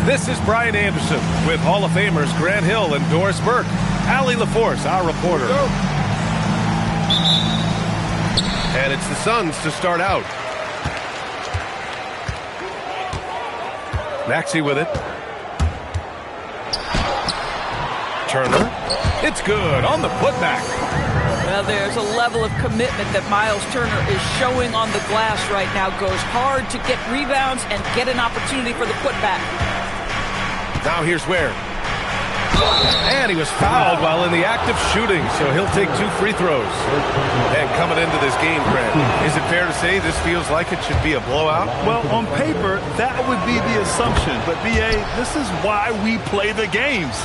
This is Brian Anderson with Hall of Famers Grant Hill and Doris Burke. Allie LaForce, our reporter. And it's the Suns to start out. Maxey with it. Turner. It's good on the putback. Well, there's a level of commitment that Miles Turner is showing on the glass right now. Goes hard to get rebounds and get an opportunity for the putback. Now here's Ware. And he was fouled while in the act of shooting, so he'll take 2 free throws. And coming into this game, Grant, is it fair to say this feels like it should be a blowout? Well, on paper, that would be the assumption. But, B.A., this is why we play the games.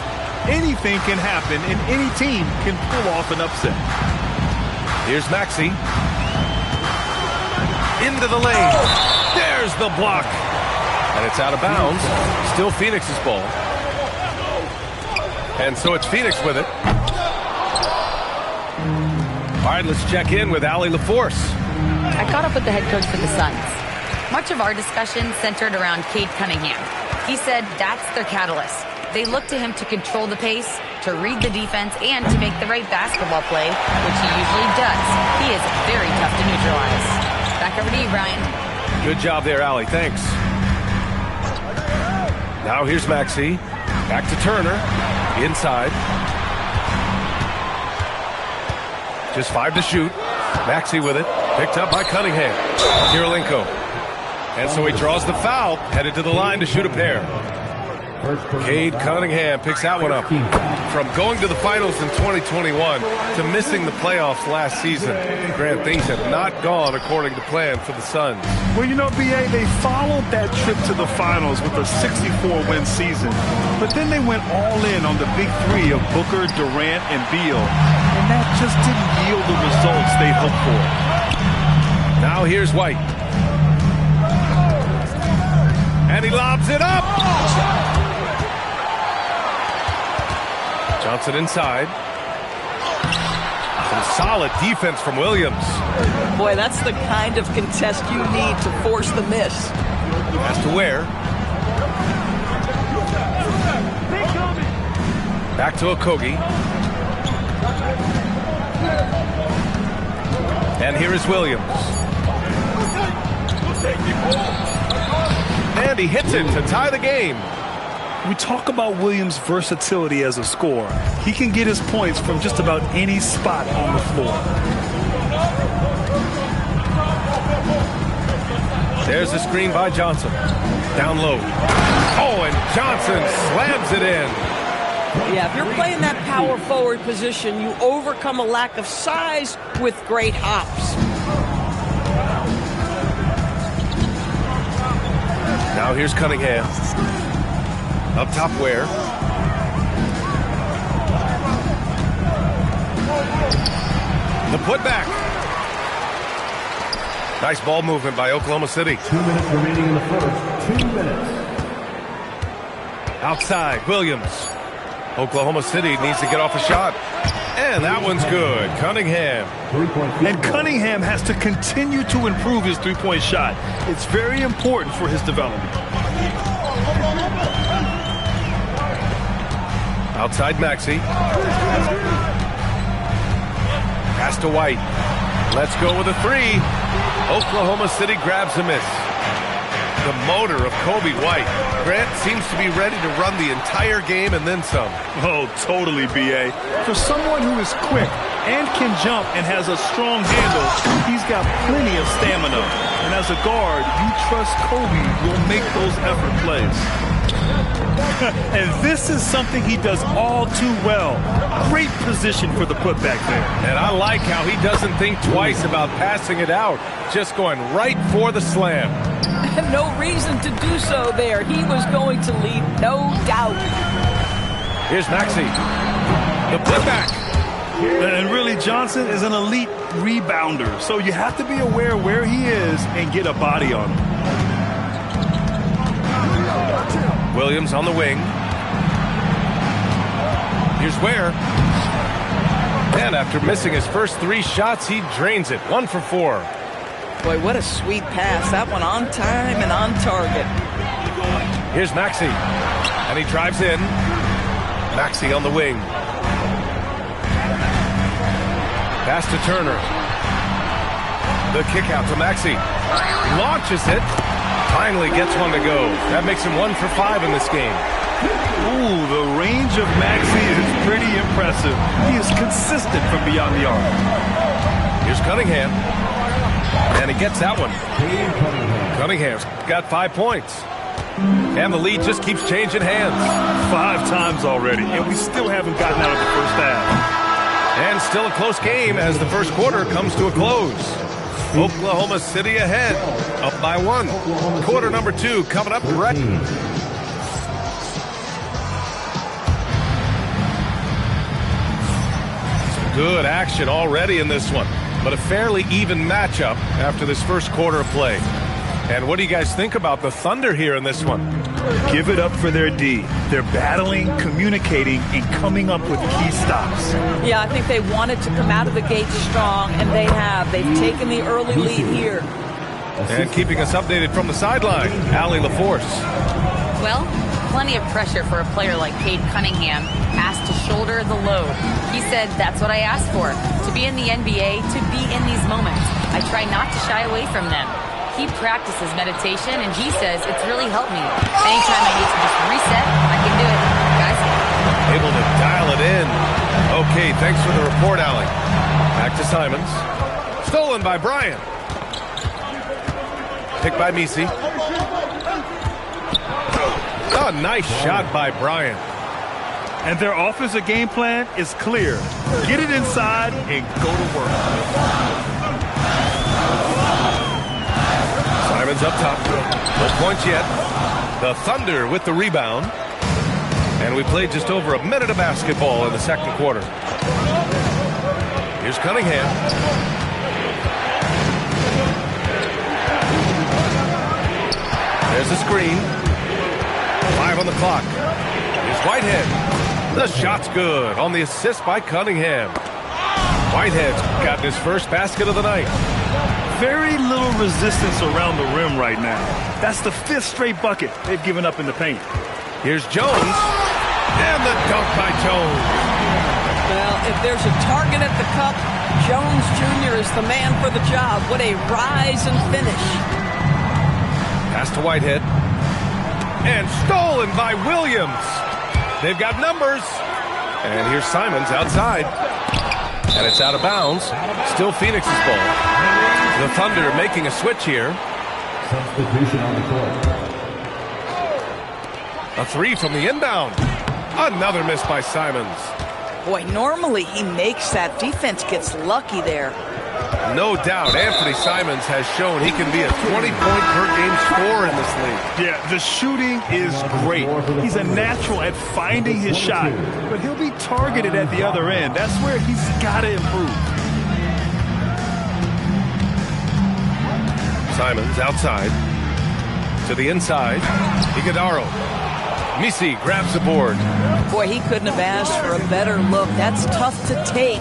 Anything can happen, and any team can pull off an upset. Here's Maxey. Into the lane. There's the block. And it's out of bounds. Still Phoenix's ball. And so it's Phoenix with it. All right, let's check in with Allie LaForce. I caught up with the head coach for the Suns. Much of our discussion centered around Cade Cunningham. He said that's their catalyst. They look to him to control the pace, to read the defense, and to make the right basketball play, which he usually does. He is very tough to neutralize. Back over to you, Brian. Good job there, Allie. Thanks. Now here's Maxey. Back to Turner. Inside. Just 5 to shoot. Maxey with it. Picked up by Cunningham. Kirilenko. And so he draws the foul. Headed to the line to shoot a pair. Cade Cunningham picks that one up. From going to the finals in 2021 to missing the playoffs last season, Grant, things have not gone according to plan for the Suns. Well, you know, B.A., they followed that trip to the finals with a 64-win season. But then they went all in on the big three of Booker, Durant, and Beal. And that just didn't yield the results they hoped for. Now here's White. And he lobs it up! Johnson inside. Some solid defense from Williams. Boy, that's the kind of contest you need to force the miss. Has to Ware. Back to Okogie. And here is Williams. And he hits it to tie the game. We talk about Williams' versatility as a scorer. He can get his points from just about any spot on the floor. There's a screen by Johnson. Down low. Oh, and Johnson slams it in. Yeah, if you're playing that power forward position, you overcome a lack of size with great hops. Now here's Cunningham. Up top, Ware. The putback. Nice ball movement by Oklahoma City. 2 minutes remaining in the first. 2 minutes. Outside, Williams. Oklahoma City needs to get off a shot. And that one's good. Cunningham. And Cunningham has to continue to improve his three-point shot. It's very important for his development. Outside Maxey. Pass to White. Let's go with a 3. Oklahoma City grabs a miss. The motor of Kobe White. Grant seems to be ready to run the entire game and then some. Oh, totally, B.A. For someone who is quick and can jump and has a strong handle, he's got plenty of stamina. And as a guard, you trust Kobe will make those effort plays. And this is something he does all too well. Great position for the putback there. And I like how he doesn't think twice about passing it out, just going right for the slam. No reason to do so there. He was going to lead, no doubt. Here's Maxey. The putback. And really, Johnson is an elite rebounder, so you have to be aware where he is and get a body on him. Williams on the wing. Here's Ware. And after missing his first 3 shots, he drains it. 1 for 4. Boy, what a sweet pass. That one on time and on target. Here's Maxey. And he drives in. Maxey on the wing. Pass to Turner. The kick out to Maxey. Launches it. Finally gets one to go. That makes him 1 for 5 in this game. Ooh, the range of Maxey is pretty impressive. He is consistent from beyond the arc. Here's Cunningham. And he gets that one. Cunningham's got 5 points. And the lead just keeps changing hands. 5 times already, and we still haven't gotten out of the first half. And still a close game as the first quarter comes to a close. Oklahoma City ahead, up by 1. Quarter number 2 coming up right. Some good action already in this one, but a fairly even matchup after this first quarter of play. And what do you guys think about the Thunder here in this one? Give it up for their D. They're battling, communicating, and coming up with key stops. Yeah, I think they wanted to come out of the gate strong, and they have. They've taken the early lead here. And keeping us updated from the sideline, Allie LaForce. Well, plenty of pressure for a player like Cade Cunningham, asked to shoulder the load. He said, that's what I asked for, to be in the NBA, to be in these moments. I try not to shy away from them. He practices meditation, and he says it's really helped me. Anytime I need to just reset, I can do it. Guys? Able to dial it in. Okay, thanks for the report, Allie. Back to Simons. Stolen by Bryant. Picked by Messi. Oh, nice shot by Bryant. And their offensive game plan is clear. Get it inside and go to work. Simons up top. No points yet. The Thunder with the rebound. And we played just over a minute of basketball in the second quarter. Here's Cunningham. There's the screen. 5 on the clock. Here's Whitehead. The shot's good on the assist by Cunningham. Whitehead's gotten his first basket of the night. Very little resistance around the rim right now. That's the 5th straight bucket they've given up in the paint. Here's Jones. And the dunk by Jones. Well, if there's a target at the cup, Jones Jr. is the man for the job. What a rise and finish. Pass to Whitehead. And stolen by Williams. They've got numbers. And here's Simons outside. And it's out of bounds. Still Phoenix's ball. The Thunder making a switch here. Substitution on the court. A 3 from the inbound. Another miss by Simons. Boy, normally he makes that. Defense gets lucky there. No doubt, Anthony Simons has shown he can be a 20-point-per-game scorer in this league. Yeah, the shooting is great. He's a natural at finding his shot, but he'll be targeted at the other end. That's where he's got to improve. Simons outside. To the inside. Iguodala. Messi grabs the board. Boy, he couldn't have asked for a better look. That's tough to take.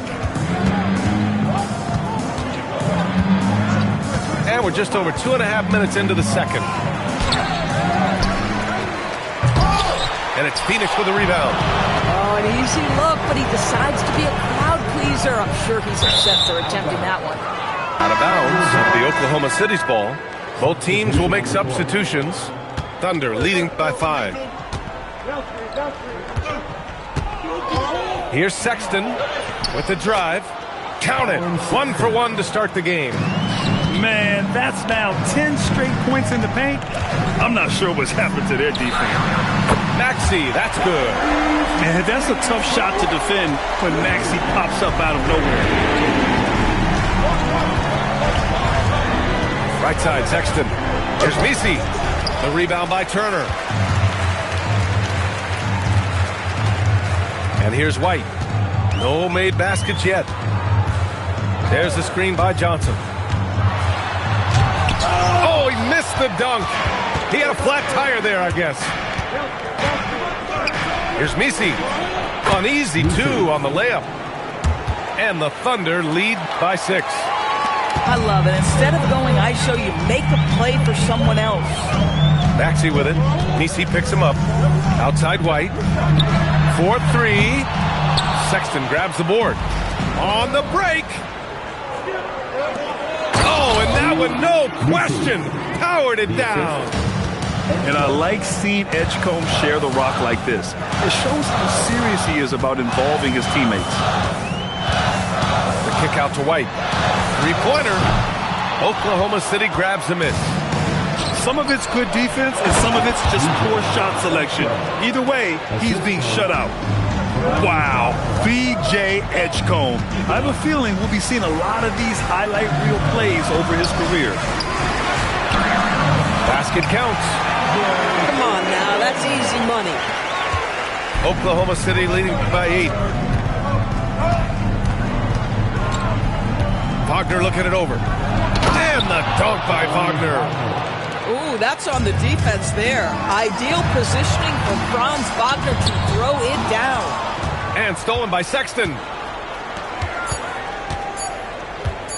And we're just over 2.5 minutes into the second. And it's Phoenix with the rebound. Oh, an easy look, but he decides to be a crowd pleaser. I'm sure he's upset they're attempting that one. Out of bounds, the Oklahoma City's ball. Both teams will make substitutions. Thunder leading by 5. Here's Sexton with the drive. Count it. 1 for 1 to start the game. Man, that's now 10 straight points in the paint. I'm not sure what's happened to their defense. Maxey, that's good. Man, that's a tough shot to defend when Maxey pops up out of nowhere. Right side, Sexton. Here's Messi. The rebound by Turner. And here's White. No made baskets yet. There's the screen by Johnson. Oh, he missed the dunk. He had a flat tire there, I guess. Here's Messi. Uneasy, 2 on the layup. And the Thunder lead by 6. I love it. Instead of going ISO, you make a play for someone else. Maxey with it. Nisi picks him up. Outside White. 4-3. Sexton grabs the board. On the break. Oh, and that one, no question, powered it down. And I like seeing Edgecombe share the rock like this. It shows how serious he is about involving his teammates. The kick out to White. Three-pointer. Oklahoma City grabs the miss. Some of it's good defense, and some of it's just poor shot selection. Either way, he's being shut out. Wow, B.J. Edgecombe. I have a feeling we'll be seeing a lot of these highlight reel plays over his career. Basket counts. Come on now, that's easy money. Oklahoma City leading by 8. Wagner looking it over. And the dunk by Wagner. Ooh, that's on the defense there. Ideal positioning for Franz Wagner to throw it down. And stolen by Sexton.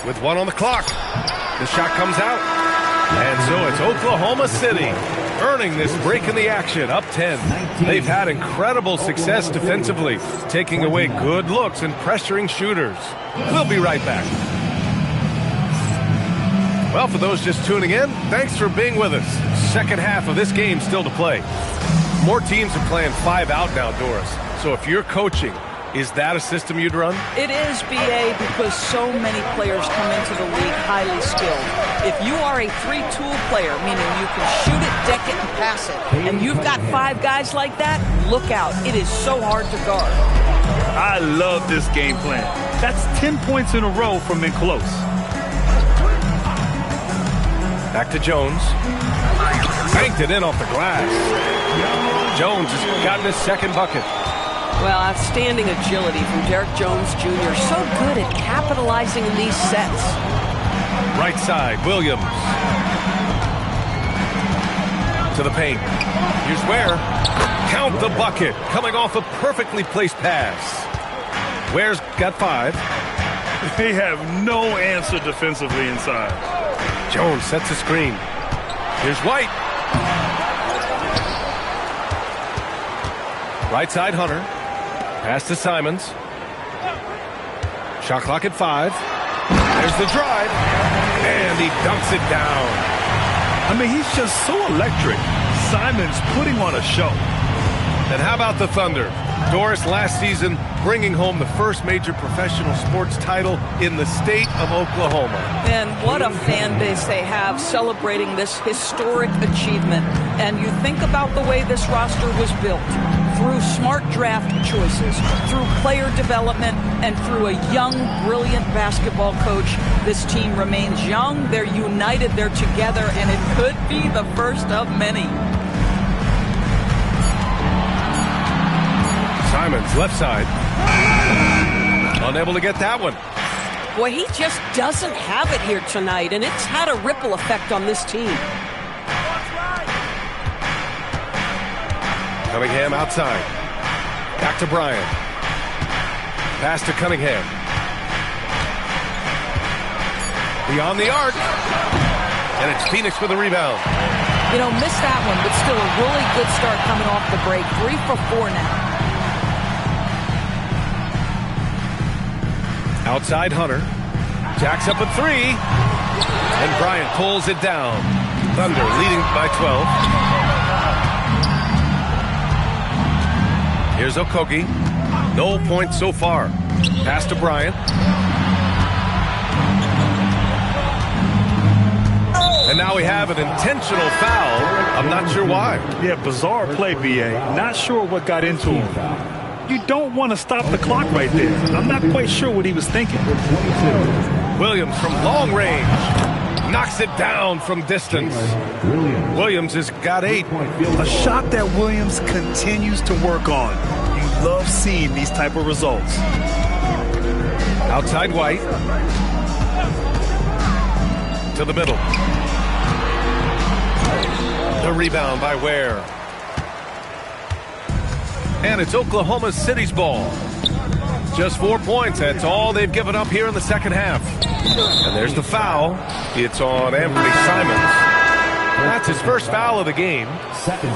With 1 on the clock. The shot comes out. And so it's Oklahoma City earning this break in the action, up 10. They've had incredible success defensively, taking away good looks and pressuring shooters. We'll be right back. Well, for those just tuning in, thanks for being with us. Second half of this game still to play. More teams are playing 5 out now, Doris. So if you're coaching, is that a system you'd run? It is, B.A., because so many players come into the league highly skilled. If you are a 3-tool player, meaning you can shoot it, deck it, and pass it, and you've got 5 guys like that, look out. It is so hard to guard. I love this game plan. That's 10 points in a row from in close. Back to Jones. Banked it in off the glass. Jones has gotten his second bucket. Well, outstanding agility from Derek Jones Jr. So good at capitalizing in these sets. Right side, Williams. To the paint. Here's Ware. Count the bucket. Coming off a perfectly placed pass. Ware's got 5. They have no answer defensively inside. Jones sets a screen. Here's White. Right side, Hunter. Pass to Simons. Shot clock at 5. There's the drive. And he dunks it down. I mean, he's just so electric. Simons putting on a show. And how about the Thunder? Doris, last season, bringing home the first major professional sports title in the state of Oklahoma. And what a fan base they have celebrating this historic achievement. And you think about the way this roster was built. Through smart draft choices, through player development, and through a young, brilliant basketball coach. This team remains young, they're united, they're together, and it could be the first of many. Simons, left side. Unable to get that one. Boy, he just doesn't have it here tonight, and it's had a ripple effect on this team. Cunningham outside. Back to Bryant. Pass to Cunningham. Beyond the arc. And it's Phoenix with a rebound. You know, missed that one, but still a really good start coming off the break. 3 for 4 now. Outside Hunter. Jacks up a 3. And Bryant pulls it down. Thunder leading by 12. Here's Okogie. No points so far. Pass to Bryant. And now we have an intentional foul. I'm not sure why. Yeah, bizarre play, B.A. Not sure what got into him. You don't want to stop the clock right there. I'm not quite sure what he was thinking. Williams from long range. Knocks it down from distance. Williams has got 8. A shot that Williams continues to work on. You love seeing these type of results. Outside White. To the middle. The rebound by Ware. And it's Oklahoma City's ball. Just 4 points. That's all they've given up here in the second half. And there's the foul. It's on Anthony Simons. That's his first foul of the game.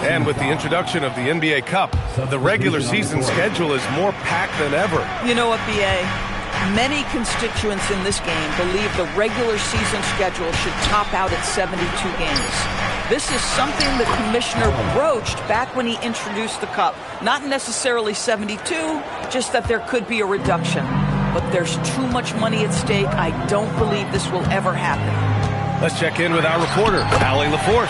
And with the introduction of the NBA Cup, the regular season schedule is more packed than ever. You know what, B.A.? Many constituents in this game believe the regular season schedule should top out at 72 games. This is something the commissioner broached back when he introduced the Cup. Not necessarily 72, just that there could be a reduction. But there's too much money at stake. I don't believe this will ever happen. Let's check in with our reporter, Allie LaForce.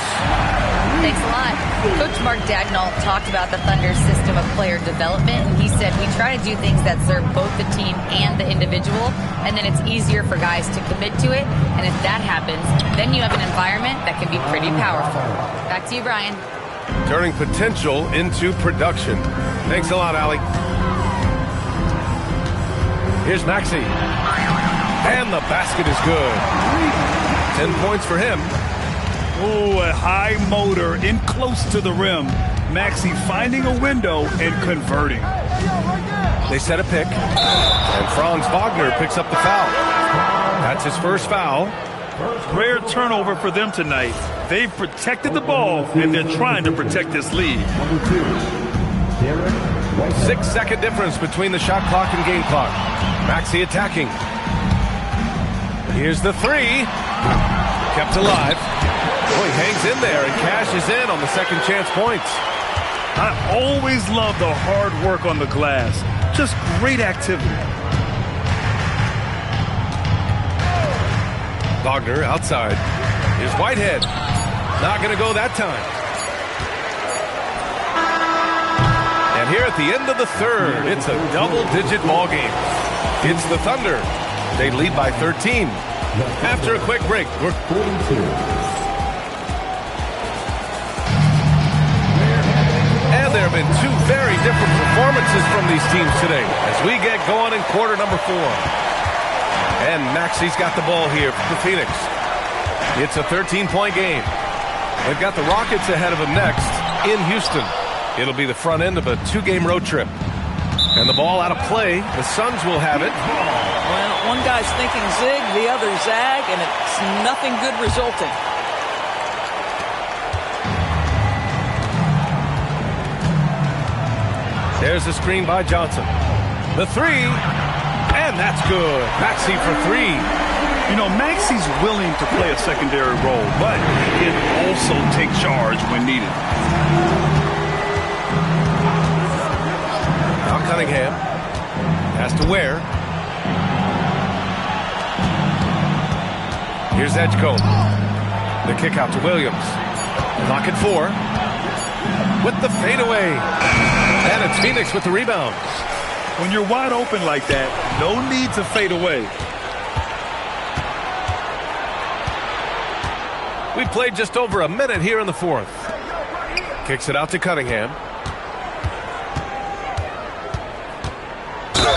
Thanks a lot. Coach Mark Daigneault talked about the Thunder's system of player development, and he said, we try to do things that serve both the team and the individual, and then it's easier for guys to commit to it, and if that happens, then you have an environment that can be pretty powerful. Back to you, Brian. Turning potential into production. Thanks a lot, Allie. Here's Maxey. And the basket is good. 10 points for him. Oh, a high motor in close to the rim. Maxey finding a window and converting. They set a pick, and Franz Wagner picks up the foul. That's his first foul. Rare turnover for them tonight. They've protected the ball, and they're trying to protect this lead. 6-second difference between the shot clock and game clock. Maxey attacking. Here's the three. Kept alive. Boy, he hangs in there and cashes in on the second chance points. I always love the hard work on the glass. Just great activity. Wagner outside. Here's Whitehead. Not going to go that time. And here at the end of the third, it's a double-digit ball game. It's the Thunder. They lead by 13. After a quick break, we're 42. And there have been two very different performances from these teams today as we get going in quarter number 4. And Maxey's got the ball here for Phoenix. It's a 13-point game. They've got the Rockets ahead of them next in Houston. It'll be the front end of a 2-game road trip. And the ball out of play. The Suns will have it. Well, one guy's thinking zig, the other zag, and it's nothing good resulting. There's a screen by Johnson. The three, and that's good. Maxey for three. You know, Maxey's willing to play a secondary role, but he can also take charge when needed. Now Cunningham has to wear. Here's Edgecombe. The kick out to Williams. Clock at 4. With the fadeaway. And it's Phoenix with the rebound. When you're wide open like that, no need to fade away. We played just over a minute here in the fourth. Kicks it out to Cunningham.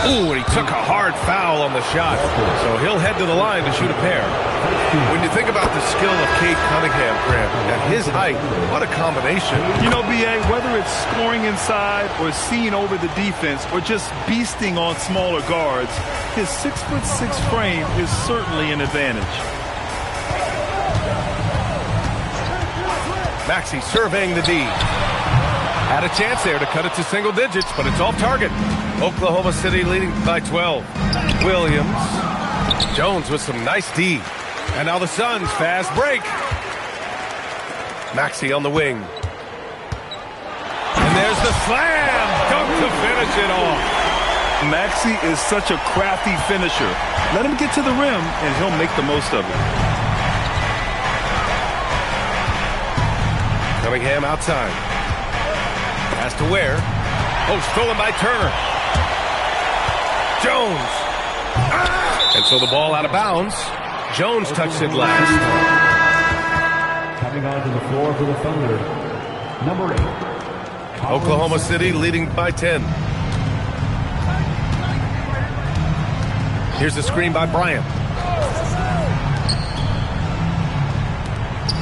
Ooh, and he took a hard foul on the shot. So he'll head to the line to shoot a pair. When you think about the skill of Cade Cunningham, Grant, at his height, what a combination. You know, B.A., whether it's scoring inside or seeing over the defense or just beasting on smaller guards, his 6'6" frame is certainly an advantage. Maxey surveying the D. Had a chance there to cut it to single digits, but it's off target. Oklahoma City leading by 12. Williams. Jones with some nice D. And now the Suns fast break. Maxey on the wing. And there's the slam. Dunk to finish it off. Maxey is such a crafty finisher. Let him get to the rim, and he'll make the most of it. Cunningham outside. Has to wear. Oh, stolen by Turner. Jones. And so the ball out of bounds. Jones touched it last. Coming onto the floor for the Thunder, number 8. Oklahoma City leading by 10. Here's the screen by Bryant.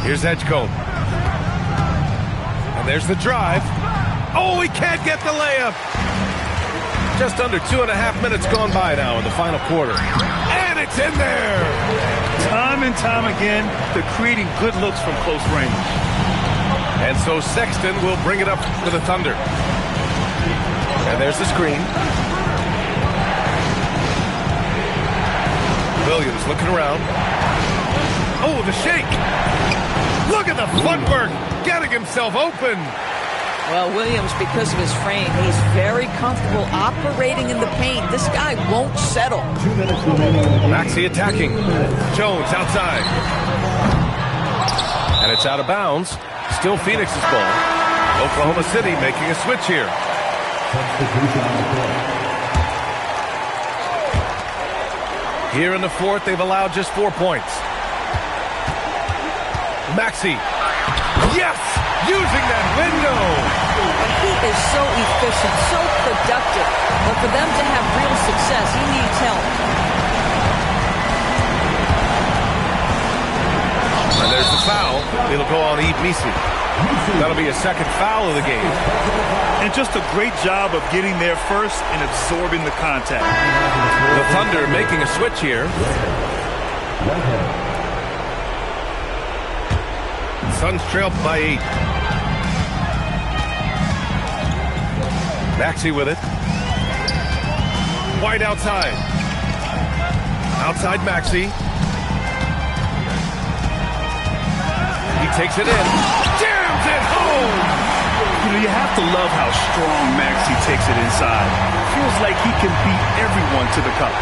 Here's Edgecombe. And there's the drive. Oh, he can't get the layup. Just under 2.5 minutes gone by now in the final quarter. And it's in there. Time and time again, they're creating good looks from close range. And so Sexton will bring it up for the Thunder. And there's the screen. Williams looking around. Oh, the shake. Look at the footwork, getting himself open. Well, Williams, because of his frame, he's very comfortable operating in the paint. This guy won't settle. 2 minutes remaining. Maxey attacking. Jones outside. And it's out of bounds. Still Phoenix's ball. Oklahoma City making a switch here. Substitution on the court. Here in the fourth, they've allowed just 4 points. Maxey. Yes! Using that window! He is so efficient, so productive. But for them to have real success, he needs help. And there's the foul. It'll go on Yves Missi. That'll be a second foul of the game. And just a great job of getting there first and absorbing the contact. The Thunder making a switch here. Suns trail by 8. Maxey with it. White outside. Outside Maxey. He takes it in. Jams it home! You know, you have to love how strong Maxey takes it inside. Feels like he can beat everyone to the cup.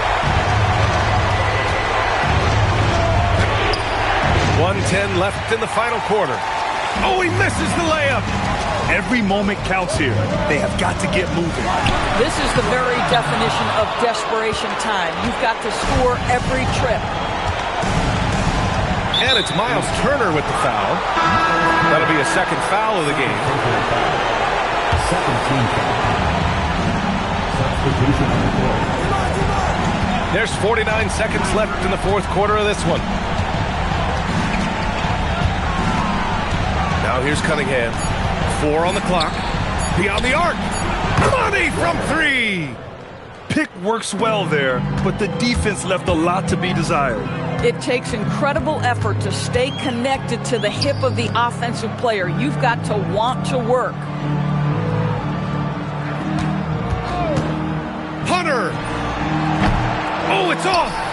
1:10 left in the final quarter. Oh, he misses the layup. Every moment counts here. They have got to get moving. This is the very definition of desperation time. You've got to score every trip. And it's Miles Turner with the foul. That'll be a second foul of the game. Second team foul. Substitution on the court. There's 49 seconds left in the fourth quarter of this one. Now here's Cunningham. 4 on the clock. Beyond the arc. Money from 3. Pick works well there, but the defense left a lot to be desired. It takes incredible effort to stay connected to the hip of the offensive player. You've got to want to work. Hunter! Oh, it's off!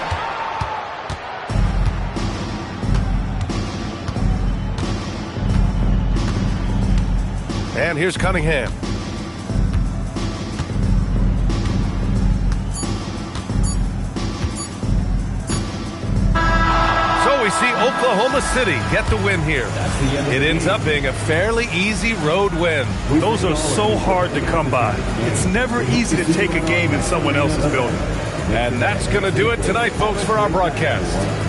And here's Cunningham. So we see Oklahoma City get the win here. It ends up being a fairly easy road win. Those are so hard to come by. It's never easy to take a game in someone else's building. And that's going to do it tonight, folks, for our broadcast.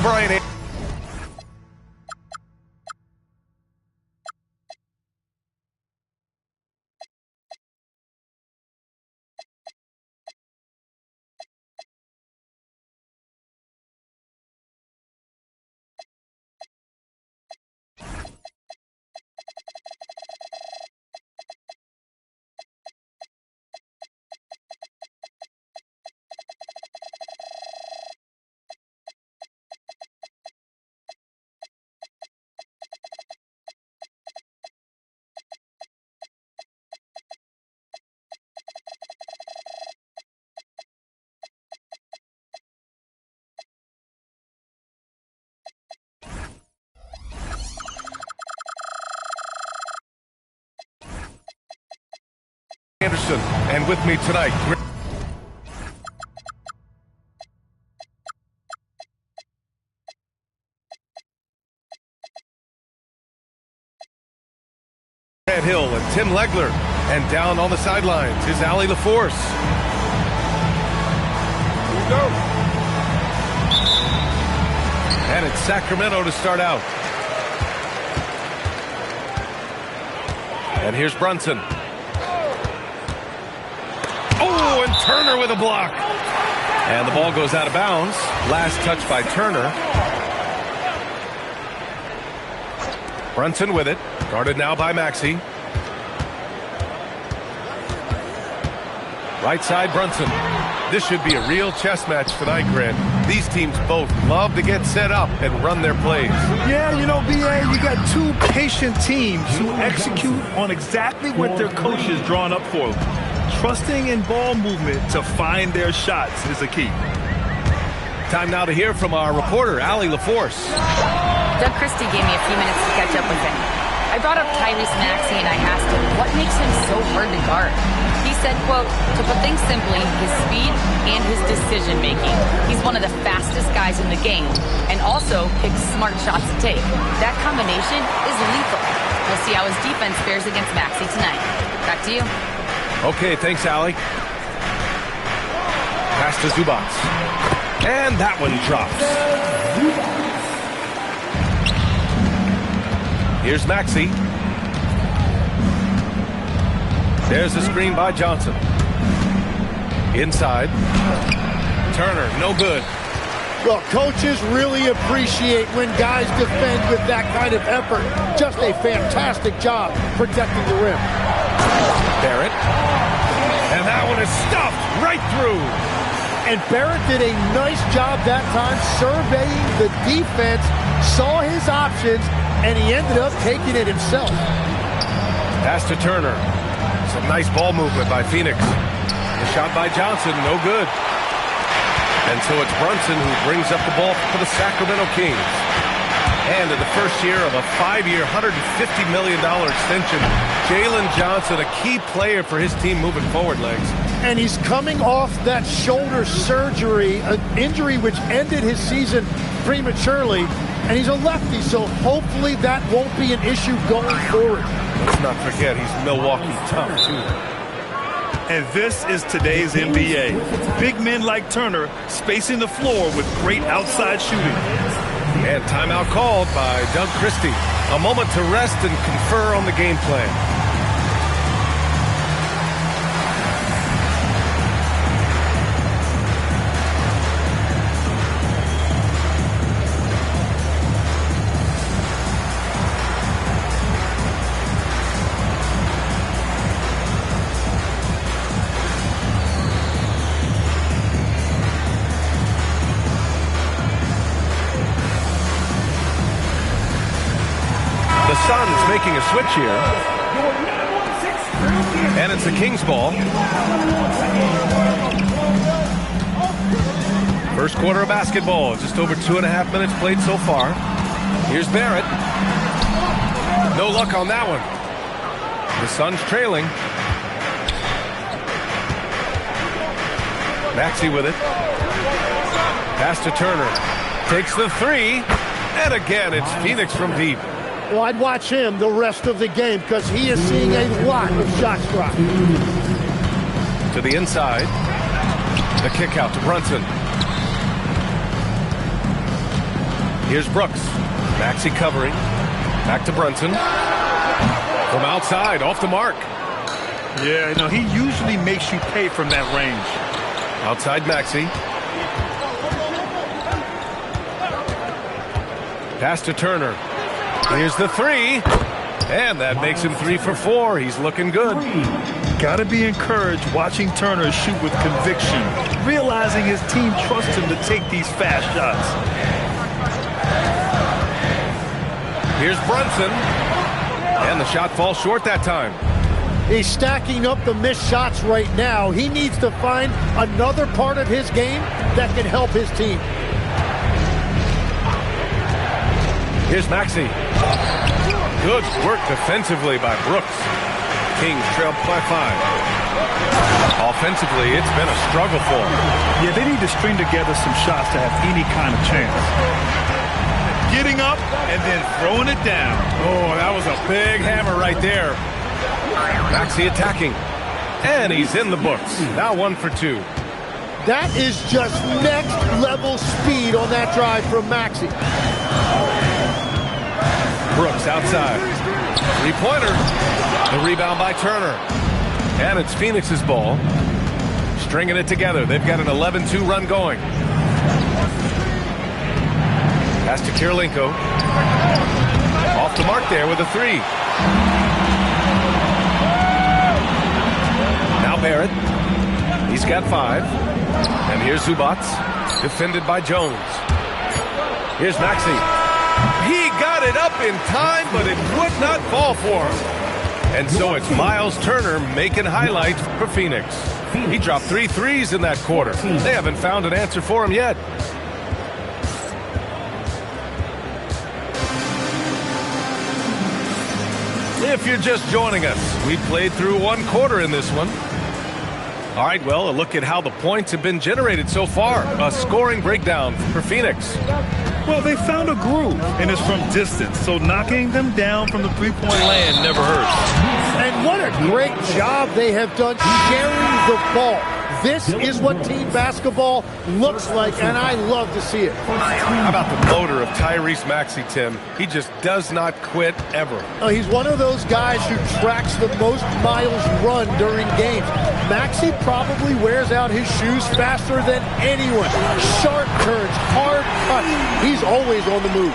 Brian. Anderson, and with me tonight, Grant Hill and Tim Legler, and down on the sidelines is Allie LaForce. Here we go. And it's Sacramento to start out. And here's Brunson. Oh, and Turner with a block. And the ball goes out of bounds. Last touch by Turner. Brunson with it. Guarded now by Maxey. Right side, Brunson. This should be a real chess match tonight, Grant. These teams both love to get set up and run their plays. Yeah, you know, B.A., you got two patient teams who execute on exactly what their coach has drawn up for them. Trusting in ball movement to find their shots is a key. Time now to hear from our reporter, Allie LaForce. Doug Christie gave me a few minutes to catch up with him. I brought up Tyrese Maxey and I asked him what makes him so hard to guard. He said, quote, to put things simply, his speed and his decision-making. He's one of the fastest guys in the game and also picks smart shots to take. That combination is lethal. We'll see how his defense fares against Maxey tonight. Back to you. Okay, thanks, Allie. Pass to Zubac. And that one drops. Here's Maxey. There's the screen by Johnson. Inside. Turner, no good. Well, coaches really appreciate when guys defend with that kind of effort. Just a fantastic job protecting the rim. Barrett. And that one is stuffed right through. And Barrett did a nice job that time surveying the defense, saw his options, and he ended up taking it himself. Pass to Turner. Some nice ball movement by Phoenix. The shot by Johnson, no good. And so it's Brunson who brings up the ball for the Sacramento Kings. And in the first year of a 5-year, $150 million extension, Jalen Johnson, a key player for his team moving forward, Legs. And he's coming off that shoulder surgery, an injury which ended his season prematurely. And he's a lefty, so hopefully that won't be an issue going forward. Let's not forget, he's Milwaukee tough, too. And this is today's NBA. Big men like Turner spacing the floor with great outside shooting. And timeout called by Doug Christie. A moment to rest and confer on the game plan. Suns making a switch here. And it's the Kings ball. First quarter of basketball. Just over 2.5 minutes played so far. Here's Barrett. No luck on that one. The Suns trailing. Maxey with it. Pass to Turner. Takes the three. And again, it's Phoenix from deep. Well, I'd watch him the rest of the game because he is seeing a lot of shots drop. To the inside. The kick out to Brunson. Here's Brooks. Maxey covering. Back to Brunson. From outside, off the mark. Yeah, he usually makes you pay from that range. Outside Maxey. Pass to Turner. Here's the three. And that makes him 3 for 4. He's looking good. Got to be encouraged watching Turner shoot with conviction, realizing his team trusts him to take these fast shots. Here's Brunson. And the shot falls short that time. He's stacking up the missed shots right now. He needs to find another part of his game that can help his team. Here's Maxey. Good work defensively by Brooks. Kings trail by 5. Offensively, it's been a struggle for them. Yeah, they need to string together some shots to have any kind of chance. Getting up and then throwing it down. Oh, that was a big hammer right there. Maxey attacking. And he's in the books. Now 1 for 2. That is just next level speed on that drive from Maxey. Brooks outside. 3-pointer. The rebound by Turner. And it's Phoenix's ball. Stringing it together. They've got an 11-2 run going. Pass to Kirilenko. Off the mark there with a 3. Now Barrett. He's got 5. And here's Zubac. Defended by Jones. Here's Maxey. He got it up in time, but it would not fall for him. And so it's Miles Turner making highlights for Phoenix. He dropped 3 threes in that quarter. They haven't found an answer for him yet. If you're just joining us, we played through 1 quarter in this one. All right, well, a look at how the points have been generated so far. A scoring breakdown for Phoenix. Well, they found a groove, and it's from distance, so knocking them down from the three-point land never hurts. And what a great job they have done sharing the ball. This is what team basketball looks like, and I love to see it. How about the motor of Tyrese Maxey, Tim? He just does not quit ever. He's one of those guys who tracks the most miles run during games. Maxey probably wears out his shoes faster than anyone. Sharp turns, hard cuts. He's always on the move.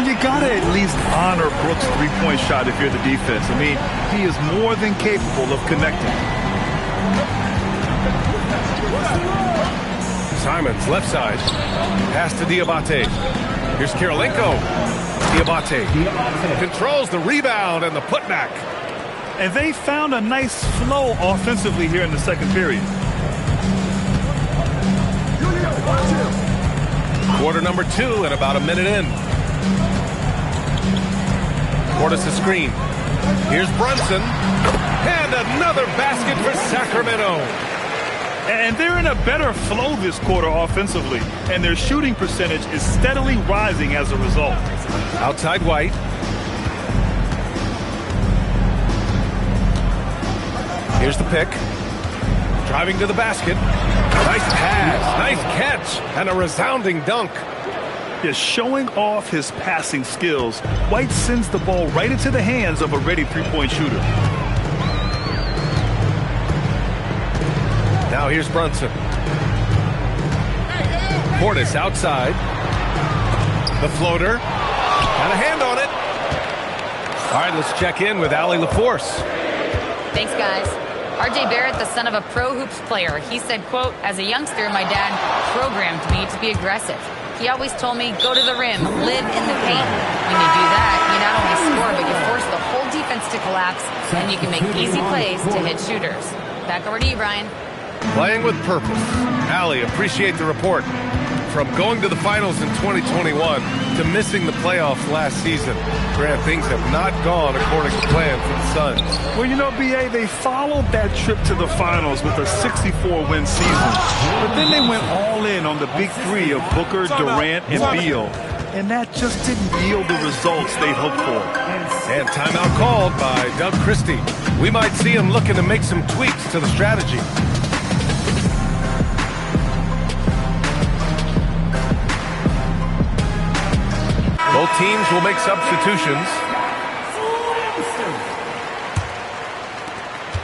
You got to at least honor Brooks' three-point shot if you're the defense. I mean, he is more than capable of connecting. Simons, left side. Pass to Diabate. Here's Kirilenko. Diabate controls the rebound and the putback. And they found a nice flow offensively here in the second period. Quarter number 2 and about a minute in. Portis a screen. Here's Brunson. And another basket for Sacramento. And they're in a better flow this quarter offensively, and their shooting percentage is steadily rising as a result. Outside White. Here's the pick. Driving to the basket. Nice pass, nice catch, and a resounding dunk. Just showing off his passing skills, White sends the ball right into the hands of a ready three-point shooter. Now here's Brunson. Portis outside. The floater. Got a hand on it. All right, let's check in with Allie LaForce. Thanks, guys. R.J. Barrett, the son of a pro hoops player, he said, quote, as a youngster, my dad programmed me to be aggressive. He always told me, go to the rim, live in the paint. When you do that, you not only score, but you force the whole defense to collapse, and you can make easy plays to hit shooters. Back over to you, Brian. Playing with purpose. Allie, appreciate the report. From going to the finals in 2021 to missing the playoffs last season, Grant, things have not gone according to plan for the Suns. Well, you know, B.A., they followed that trip to the finals with a 64-win season. But then they went all in on the big three of Booker, Durant, and Beal. And that just didn't yield the results they'd hoped for. And timeout called by Doug Christie. We might see him looking to make some tweaks to the strategy. Both teams will make substitutions.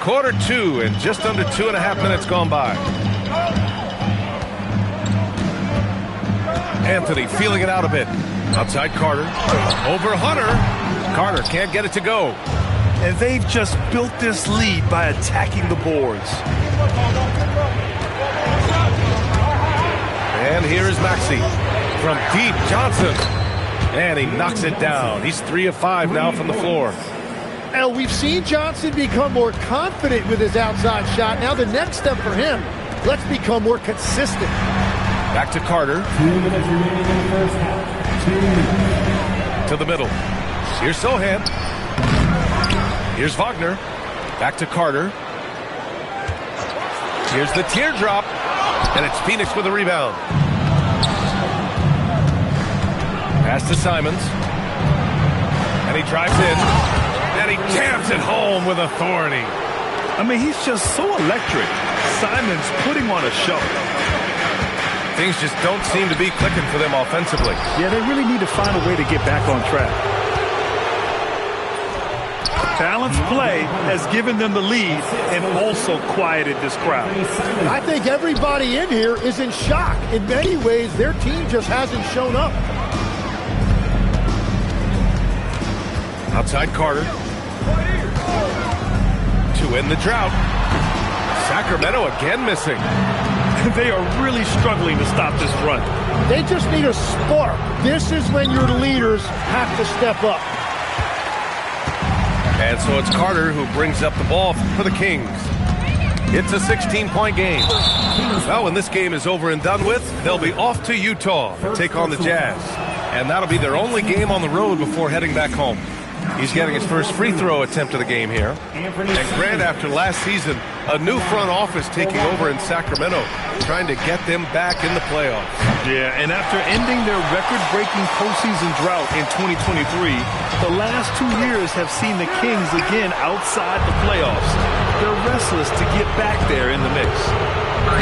Quarter 2 and just under 2.5 minutes gone by. Anthony feeling it out a bit. Outside Carter. Over Hunter. Carter can't get it to go. And they've just built this lead by attacking the boards. And here is Maxey. From deep, Johnson. And he knocks it down. He's 3 of 5 now from the floor. Now, we've seen Johnson become more confident with his outside shot. Now the next step for him, let's become more consistent. Back to Carter. 2 minutes remaining in the first half. 2 minutes. To the middle. Here's Sohan. Here's Wagner. Back to Carter. Here's the teardrop. And it's Phoenix with a rebound. Pass to Simons. And he drives in. And he jams it home with authority. I mean, he's just so electric. Simons putting on a show. Things just don't seem to be clicking for them offensively. Yeah, they really need to find a way to get back on track. Balanced play has given them the lead and also quieted this crowd. I think everybody in here is in shock. In many ways, their team just hasn't shown up. Outside Carter. To end the drought. Sacramento again missing. They are really struggling to stop this run. They just need a spark. This is when your leaders have to step up. And so it's Carter who brings up the ball for the Kings. It's a 16-point game. Well, when this game is over and done with, they'll be off to Utah to take on the Jazz. And that'll be their only game on the road before heading back home. He's getting his first free throw attempt of the game here. And Grant, after last season, a new front office taking over in Sacramento, trying to get them back in the playoffs. Yeah, and after ending their record-breaking postseason drought in 2023, the last 2 years have seen the Kings again outside the playoffs. They're restless to get back there in the mix.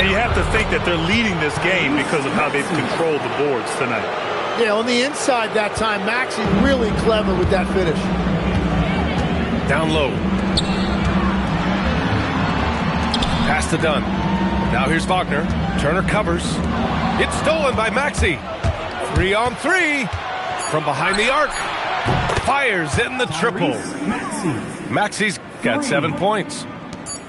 And you have to think that they're leading this game because of how they've controlled the boards tonight. Yeah, on the inside that time, Maxey really clever with that finish. Down low. Pass to Dunn. Now here's Wagner. Turner covers. It's stolen by Maxey. 3-on-3 from behind the arc. Fires in the triple. Maxey's got 7 points.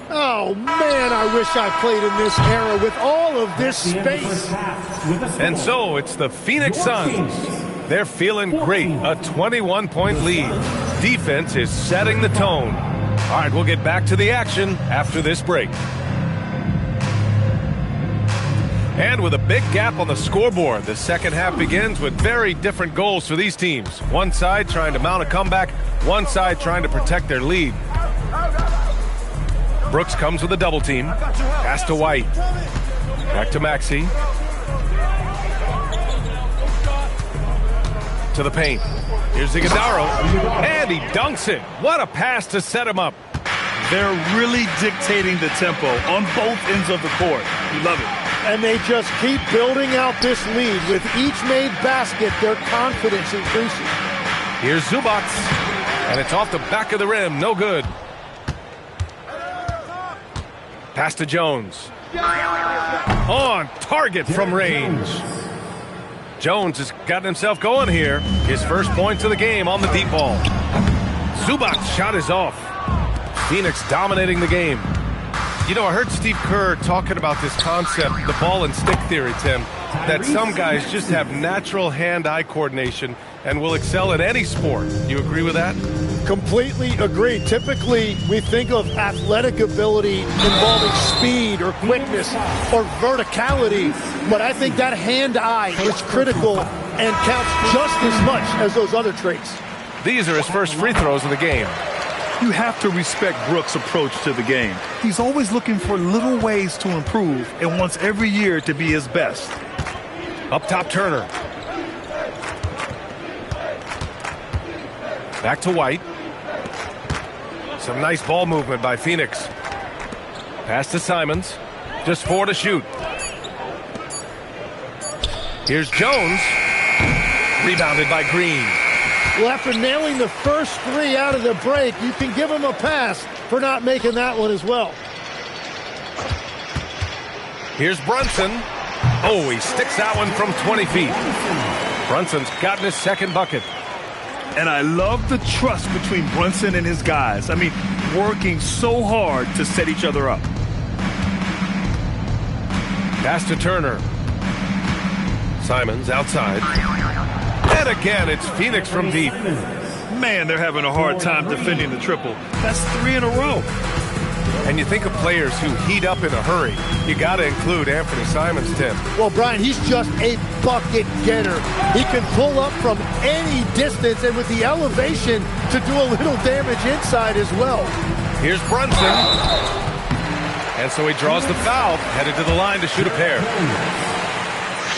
Oh, man, I wish I played in this era with all of this space. And so it's the Phoenix Suns. They're feeling great. A 21-point lead. Defense is setting the tone. All right, we'll get back to the action after this break. And with a big gap on the scoreboard, the second half begins with very different goals for these teams. One side trying to mount a comeback, one side trying to protect their lead. Brooks comes with a double team. Pass to White. Back to Maxey. To the paint. Here's Iguodala. And he dunks it. What a pass to set him up. They're really dictating the tempo on both ends of the court. You love it. And they just keep building out this lead. With each made basket, their confidence increases. Here's Zubac. And it's off the back of the rim. No good. Pass to Jones. On target from range. Jones has gotten himself going here. His first points of the game on the deep ball. Zubac's shot is off. Phoenix dominating the game. You know, I heard Steve Kerr talking about this concept, the ball and stick theory, Tim, that some guys just have natural hand-eye coordination and will excel at any sport. You agree with that? Completely agree. Typically, we think of athletic ability involving speed or quickness or verticality, but I think that hand-eye is critical and counts just as much as those other traits. These are his first free throws of the game. You have to respect Brooks' approach to the game. He's always looking for little ways to improve and wants every year to be his best. Up top, Turner. Back to White. Some nice ball movement by Phoenix. Pass to Simons. Just 4 to shoot. Here's Jones. Rebounded by Green. Well, after nailing the first three out of the break, you can give him a pass for not making that one as well. Here's Brunson. Oh, he sticks that one from 20 feet. Brunson's gotten his second bucket. And I love the trust between Brunson and his guys. I mean, working so hard to set each other up. Pass to Turner. Simons outside. And again, it's Phoenix from deep. Man, they're having a hard time defending the triple. That's 3 in a row. And you think of players who heat up in a hurry. You got to include Anthony Simons, Tim. Well, Brian, he's just a bucket getter. He can pull up from any distance and with the elevation to do a little damage inside as well. Here's Brunson. And so he draws the foul, headed to the line to shoot a pair.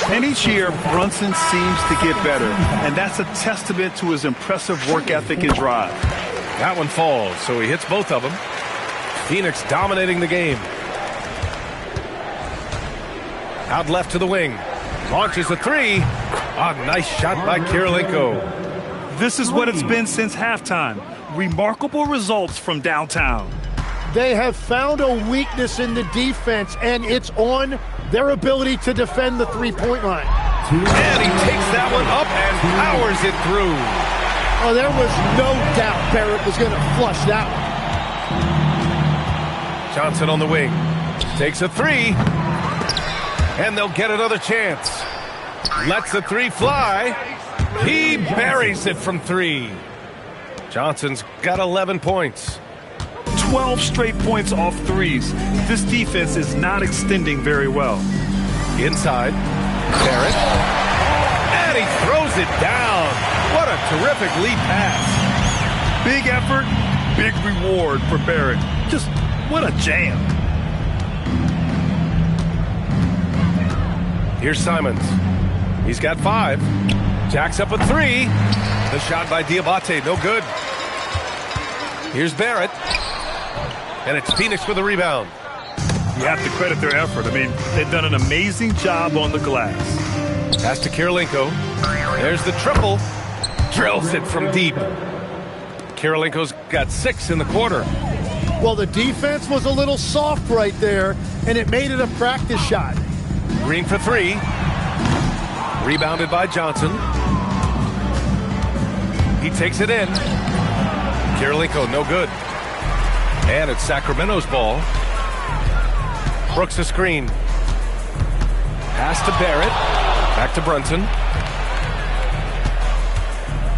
And each year, Brunson seems to get better. And that's a testament to his impressive work ethic and drive. That one falls, so he hits both of them. Phoenix dominating the game. Out left to the wing. Launches a three. A nice shot by Kirilenko. This is what it's been since halftime. Remarkable results from downtown. They have found a weakness in the defense, and it's on their ability to defend the three-point line. And he takes that one up and powers it through. Oh, there was no doubt Barrett was going to flush that one. Johnson on the wing. Takes a three. And they'll get another chance. Lets the three fly. He buries it from three. Johnson's got 11 points. 12 straight points off threes. This defense is not extending very well. Inside. Barrett. And he throws it down. What a terrific lead pass. Big effort, big reward for Barrett. Just what a jam. Here's Simons. He's got 5. Jacks up a 3. The shot by Diabate, no good. Here's Barrett. And it's Phoenix with a rebound. You have to credit their effort. I mean, they've done an amazing job on the glass. Pass to Kirilenko. There's the triple. Drills it from deep. Kirilenko's got 6 in the quarter. Well, the defense was a little soft right there, and it made it a practice shot. Green for 3. Rebounded by Johnson. He takes it in. Kirilenko, no good. And it's Sacramento's ball. Brooks a screen. Pass to Barrett. Back to Brunson.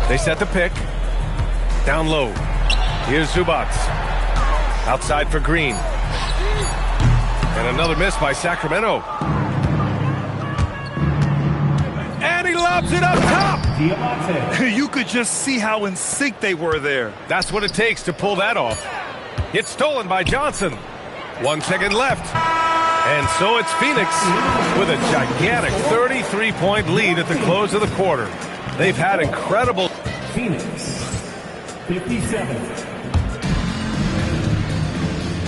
They set the pick. Down low. Here's Zubac. Outside for Green. And another miss by Sacramento. And he lobs it up top. You could just see how in sync they were there. That's what it takes to pull that off. It's stolen by Johnson. 1 second left. And so it's Phoenix with a gigantic 33-point lead at the close of the quarter. They've had incredible... Phoenix, 57.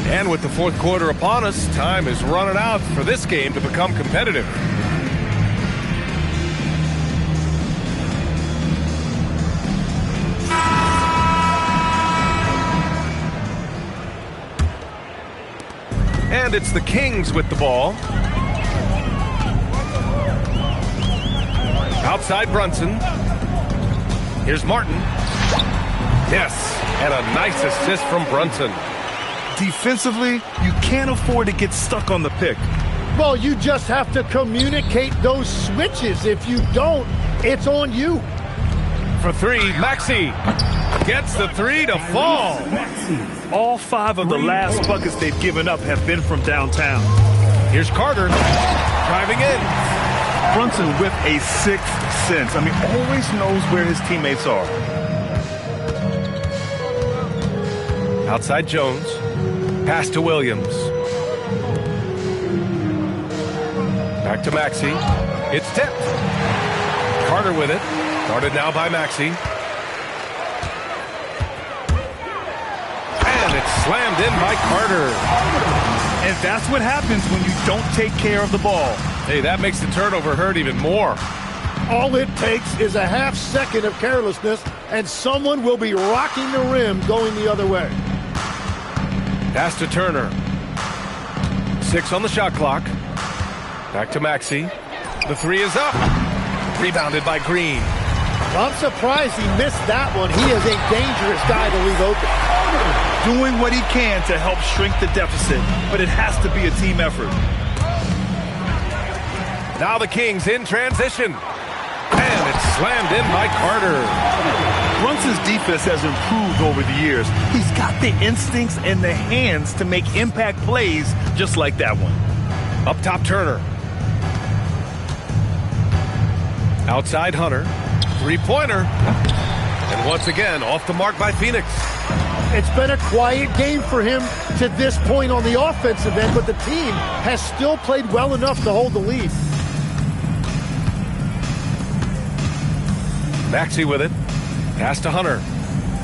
And with the fourth quarter upon us, time is running out for this game to become competitive. And it's the Kings with the ball. Outside Brunson. Here's Martin. Yes, and a nice assist from Brunson. Defensively, you can't afford to get stuck on the pick. Well, you just have to communicate those switches. If you don't, it's on you. For 3, Maxey gets the 3 to fall. All 5 of the last buckets they've given up have been from downtown. Here's Carter driving in. Brunson with a sixth sense. I mean, always knows where his teammates are. Outside Jones. Pass to Williams. Back to Maxey. It's tipped. Carter with it. Guarded now by Maxey. And it's slammed in by Carter. And that's what happens when you don't take care of the ball. Hey, that makes the turnover hurt even more. All it takes is a half second of carelessness, and someone will be rocking the rim going the other way. Pass to Turner. 6 on the shot clock. Back to Maxey. The three is up. Rebounded by Green. I'm surprised he missed that one. He is a dangerous guy to leave open. Doing what he can to help shrink the deficit, but it has to be a team effort. Now the Kings in transition. And it's slammed in by Carter. Brunson's defense has improved over the years. He's got the instincts and the hands to make impact plays just like that one. Up top, Turner. Outside, Hunter. Three-pointer. And once again, off the mark by Phoenix. It's been a quiet game for him to this point on the offensive end, but the team has still played well enough to hold the lead. Maxey with it. Pass to Hunter.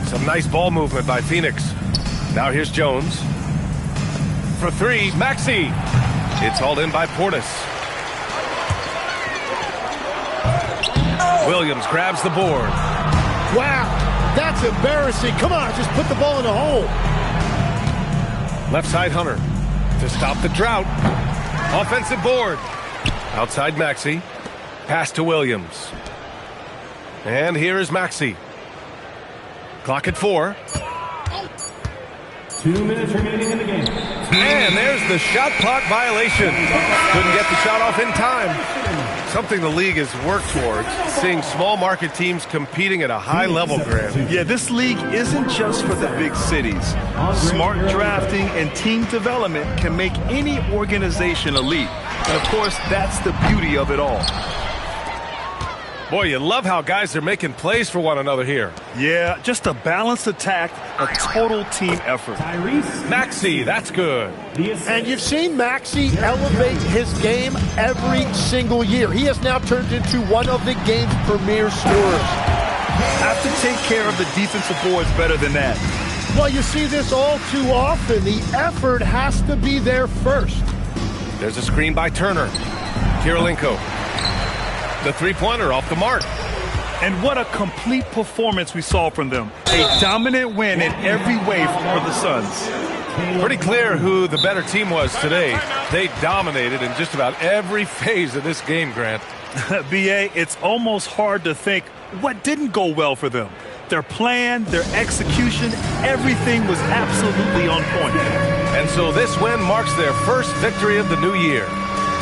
Some nice ball movement by Phoenix. Now here's Jones. For three, Maxey. It's hauled in by Portis. Williams grabs the board. Wow, that's embarrassing. Come on, just put the ball in the hole. Left side, Hunter. To stop the drought. Offensive board. Outside, Maxey. Pass to Williams. And here is Maxey. Clock at 4. 2 minutes remaining in the game. And there's the shot clock violation. Couldn't get the shot off in time. Something the league has worked towards, seeing small market teams competing at a high level, Grant. Yeah, this league isn't just for the big cities. Smart drafting and team development can make any organization elite. And of course, that's the beauty of it all. Boy, you love how guys are making plays for one another here. Yeah, just a balanced attack, a total team effort. Maxey, that's good. And you've seen Maxey elevate his game every single year. He has now turned into one of the game's premier scorers. Have to take care of the defensive boards better than that. Well, you see this all too often. The effort has to be there first. There's a screen by Turner. Kirilenko. The three-pointer off the mark. And what a complete performance we saw from them. A dominant win in every way for the Suns. Pretty clear who the better team was today. They dominated in just about every phase of this game, Grant. B.A., it's almost hard to think what didn't go well for them. Their plan, their execution, everything was absolutely on point. And so this win marks their first victory of the new year.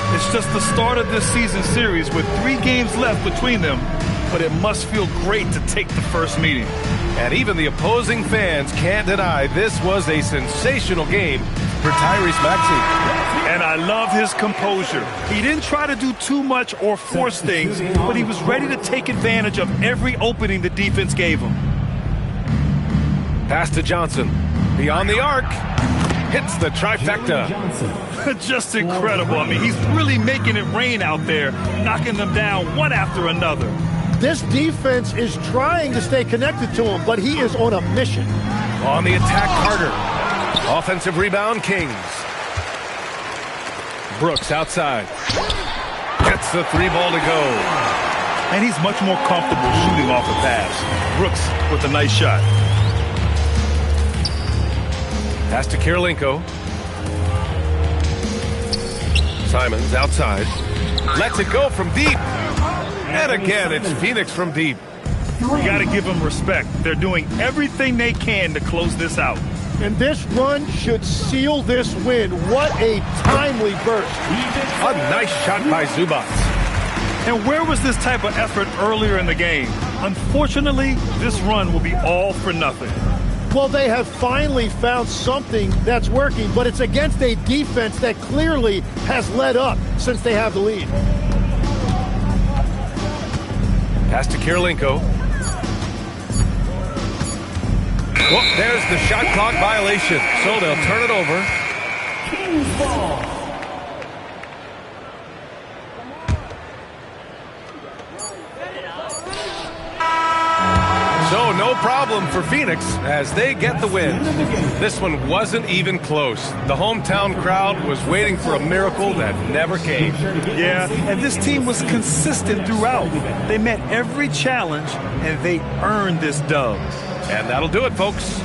It's just the start of this season series with 3 games left between them, but it must feel great to take the first meeting. And even the opposing fans can't deny this was a sensational game for Tyrese Maxey. And I love his composure. He didn't try to do too much or force things, but he was ready to take advantage of every opening the defense gave him. Pass to Johnson. Beyond the arc. Hits the trifecta. Just incredible. I mean, he's really making it rain out there, knocking them down one after another. This defense is trying to stay connected to him, but he is on a mission. On the attack, Carter. Offensive rebound, Kings. Brooks outside. Gets the 3-ball to go. And he's much more comfortable shooting off a pass. Brooks with a nice shot. Pass to Kirilenko. Simons outside. Lets it go from deep. And again, it's Phoenix from deep. You got to give them respect. They're doing everything they can to close this out. And this run should seal this win. What a timely burst. A nice shot by Zubac. And where was this type of effort earlier in the game? Unfortunately, this run will be all for nothing. Well, they have finally found something that's working, but it's against a defense that clearly has let up since they have the lead. Pass to Kirilenko. Well, there's the shot clock violation, so they'll turn it over. Kings ball. So no problem for Phoenix as they get the win. This one wasn't even close. The hometown crowd was waiting for a miracle that never came. Yeah, and this team was consistent throughout. They met every challenge, and they earned this dub. And that'll do it, folks.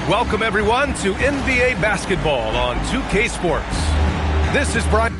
Welcome, everyone, to NBA basketball on 2K Sports. This is Brian.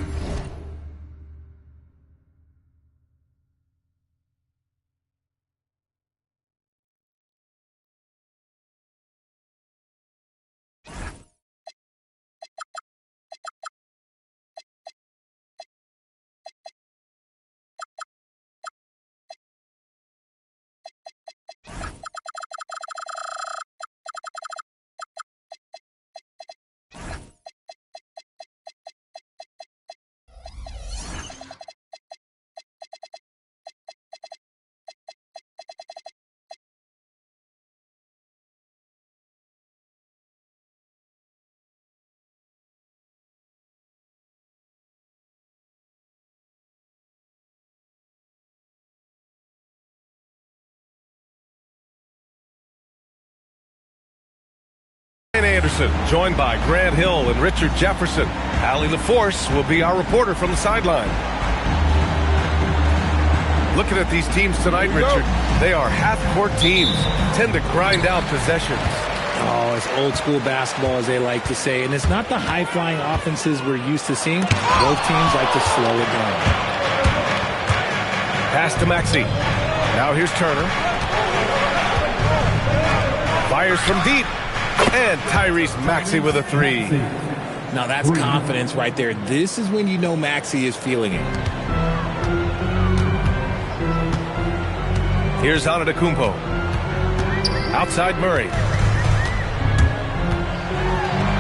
Anderson, joined by Grant Hill and Richard Jefferson. Allie LaForce will be our reporter from the sideline. Looking at these teams tonight, Richard, they are half-court teams, tend to grind out possessions. Oh, it's old-school basketball, as they like to say, and it's not the high-flying offenses we're used to seeing. Both teams like to slow it down. Pass to Maxey. Now here's Turner. Fires from deep. And Tyrese Maxey with a three. Now that's confidence right there. This is when you know Maxey is feeling it. Here's Antetokounmpo. Outside Murray.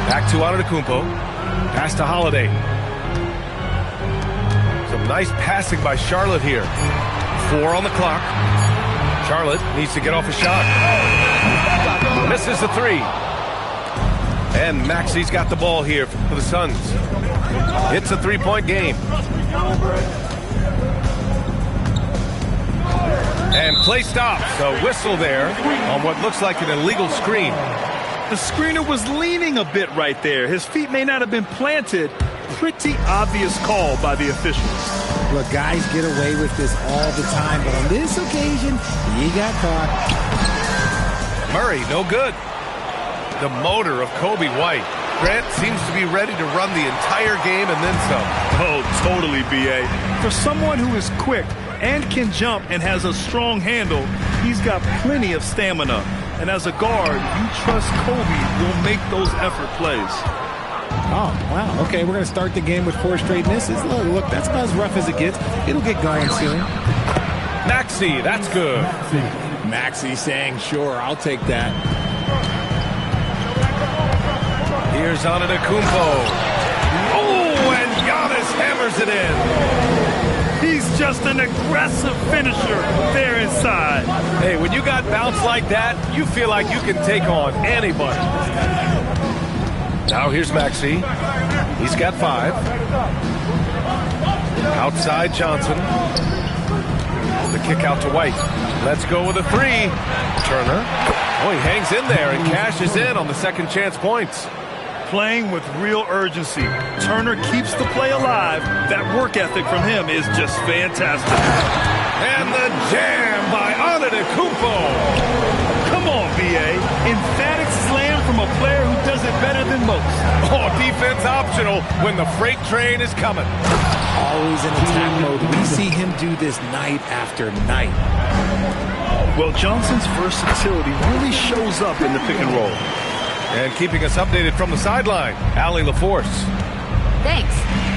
Back to Antetokounmpo. Pass to Holiday. Some nice passing by Charlotte here. 4 on the clock. Charlotte needs to get off a shot. Misses the three. And Maxey's got the ball here for the Suns. It's a three-point game. And play stops. A whistle there on what looks like an illegal screen. The screener was leaning a bit right there. His feet may not have been planted. Pretty obvious call by the officials. Look, guys get away with this all the time, but on this occasion, he got caught. Murray, no good. The motor of Coby White. Grant seems to be ready to run the entire game and then some. Oh, totally, B.A. For someone who is quick and can jump and has a strong handle, he's got plenty of stamina. And as a guard, you trust Coby will make those effort plays. Oh, wow. Okay, we're going to start the game with 4 straight misses. Look, that's about as rough as it gets. It'll get going soon. Maxey, that's good. Maxey saying, sure, I'll take that. Here's Antetokounmpo. Oh, and Giannis hammers it in. He's just an aggressive finisher there inside. Hey, when you got bounce like that, you feel like you can take on anybody. Now here's Maxey. He's got 5. Outside Johnson. The kick out to White. Let's go with a 3. Turner. Oh, he hangs in there and cashes in on the second chance points. Playing with real urgency. Turner keeps the play alive. That work ethic from him is just fantastic. And the jam by Antetokounmpo. Come on, B.A. Emphatic slam from a player who does it better than most. Oh, defense optional when the freight train is coming. Always in attack mode. We see him do this night after night. Well, Johnson's versatility really shows up in the pick and roll. And keeping us updated from the sideline, Allie LaForce. Thanks.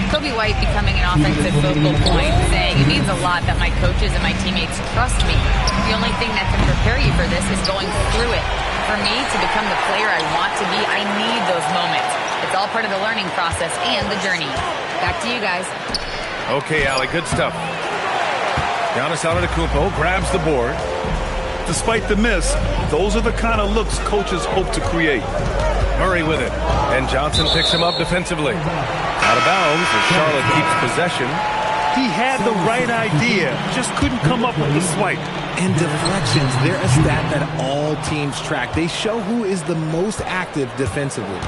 Coby White becoming an offensive focal point, saying it means a lot that my coaches and my teammates trust me. The only thing that can prepare you for this is going through it. For me to become the player I want to be, I need those moments. It's all part of the learning process and the journey. Back to you guys. Okay, Allie, good stuff. Giannis Antetokounmpo grabs the board. Despite the miss, those are the kind of looks coaches hope to create. Murray with it, and Johnson picks him up defensively. Out of bounds as Charlotte keeps possession. He had the right idea, just couldn't come up with the swipe. And deflections, they're a stat that all teams track. They show who is the most active defensively.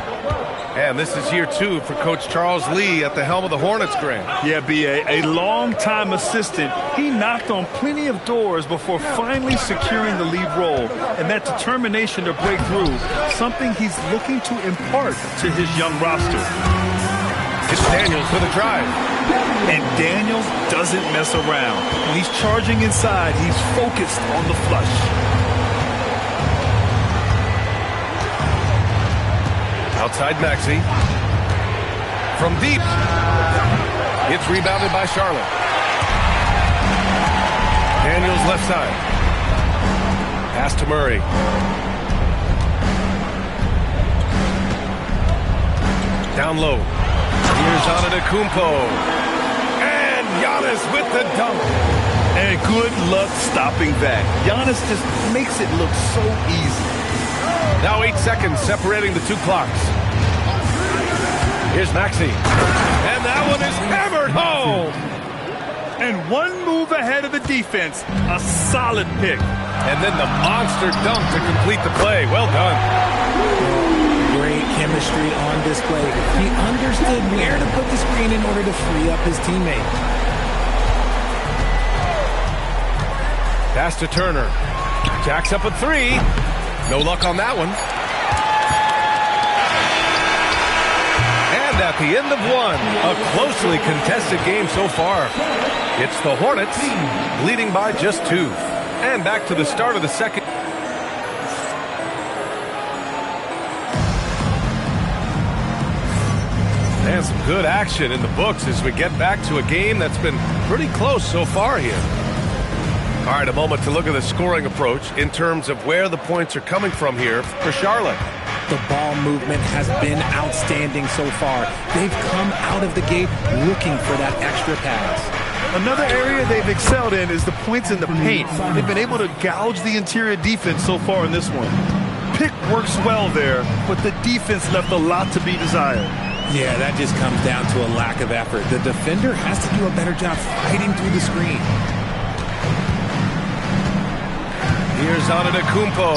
And this is year 2 for Coach Charles Lee at the helm of the Hornets, Grant. Yeah, B.A., a long-time assistant. He knocked on plenty of doors before finally securing the lead role. And that determination to break through, something he's looking to impart to his young roster. It's Daniels for the drive. And Daniels doesn't mess around. When he's charging inside, he's focused on the flush. Outside Maxey. From deep. It's rebounded by Charlotte. Daniels left side. Pass to Murray. Down low. Here's Antetokounmpo. And Giannis with the dunk. And good luck stopping that. Giannis just makes it look so easy. Now 8 seconds separating the 2 clocks. Here's Maxey. And that one is hammered home. And one move ahead of the defense. A solid pick. And then the monster dunk to complete the play. Well done. Great chemistry on display. He understood where to put the screen in order to free up his teammate. Pass to Turner. Jacks up a 3. No luck on that one. And at the end of 1, a closely contested game so far. It's the Hornets leading by just 2. And back to the start of the second. And some good action in the books as we get back to a game that's been pretty close so far here. All right, a moment to look at the scoring approach in terms of where the points are coming from here for Charlotte. The ball movement has been outstanding so far. They've come out of the gate looking for that extra pass. Another area they've excelled in is the points in the paint. They've been able to gouge the interior defense so far in this one. Pick works well there, but the defense left a lot to be desired. Yeah, that just comes down to a lack of effort. The defender has to do a better job fighting through the screen. Here's Antetokounmpo.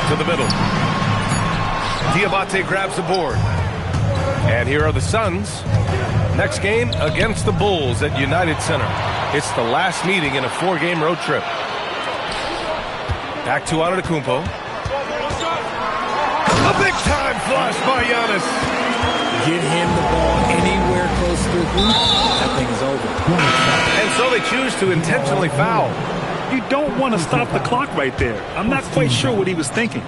To the middle. Diabate grabs the board. And here are the Suns. Next game against the Bulls at United Center. It's the last meeting in a 4-game road trip. Back to Antetokounmpo. A big-time flush by Giannis. Get him the ball anywhere close to the hoop, that thing's over. And so they choose to intentionally foul. You don't want to stop the clock right there. I'm not quite sure what he was thinking.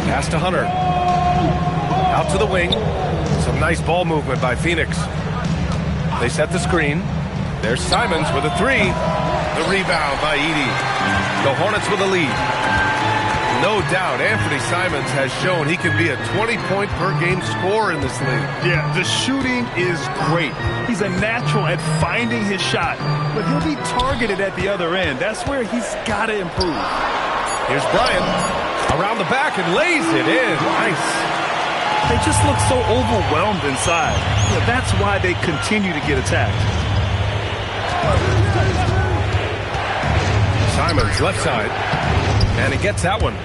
Pass to Hunter. Out to the wing. Some nice ball movement by Phoenix. They set the screen. There's Simons with a 3. The rebound by Edey. The Hornets with a lead. No doubt, Anthony Simons has shown he can be a 20-point-per-game scorer in this league. Yeah, the shooting is great. He's a natural at finding his shot, but he'll be targeted at the other end. That's where he's got to improve. Here's Bryant around the back and lays it in. Nice. They just look so overwhelmed inside. Yeah, that's why they continue to get attacked. Simons left side. And he gets that one.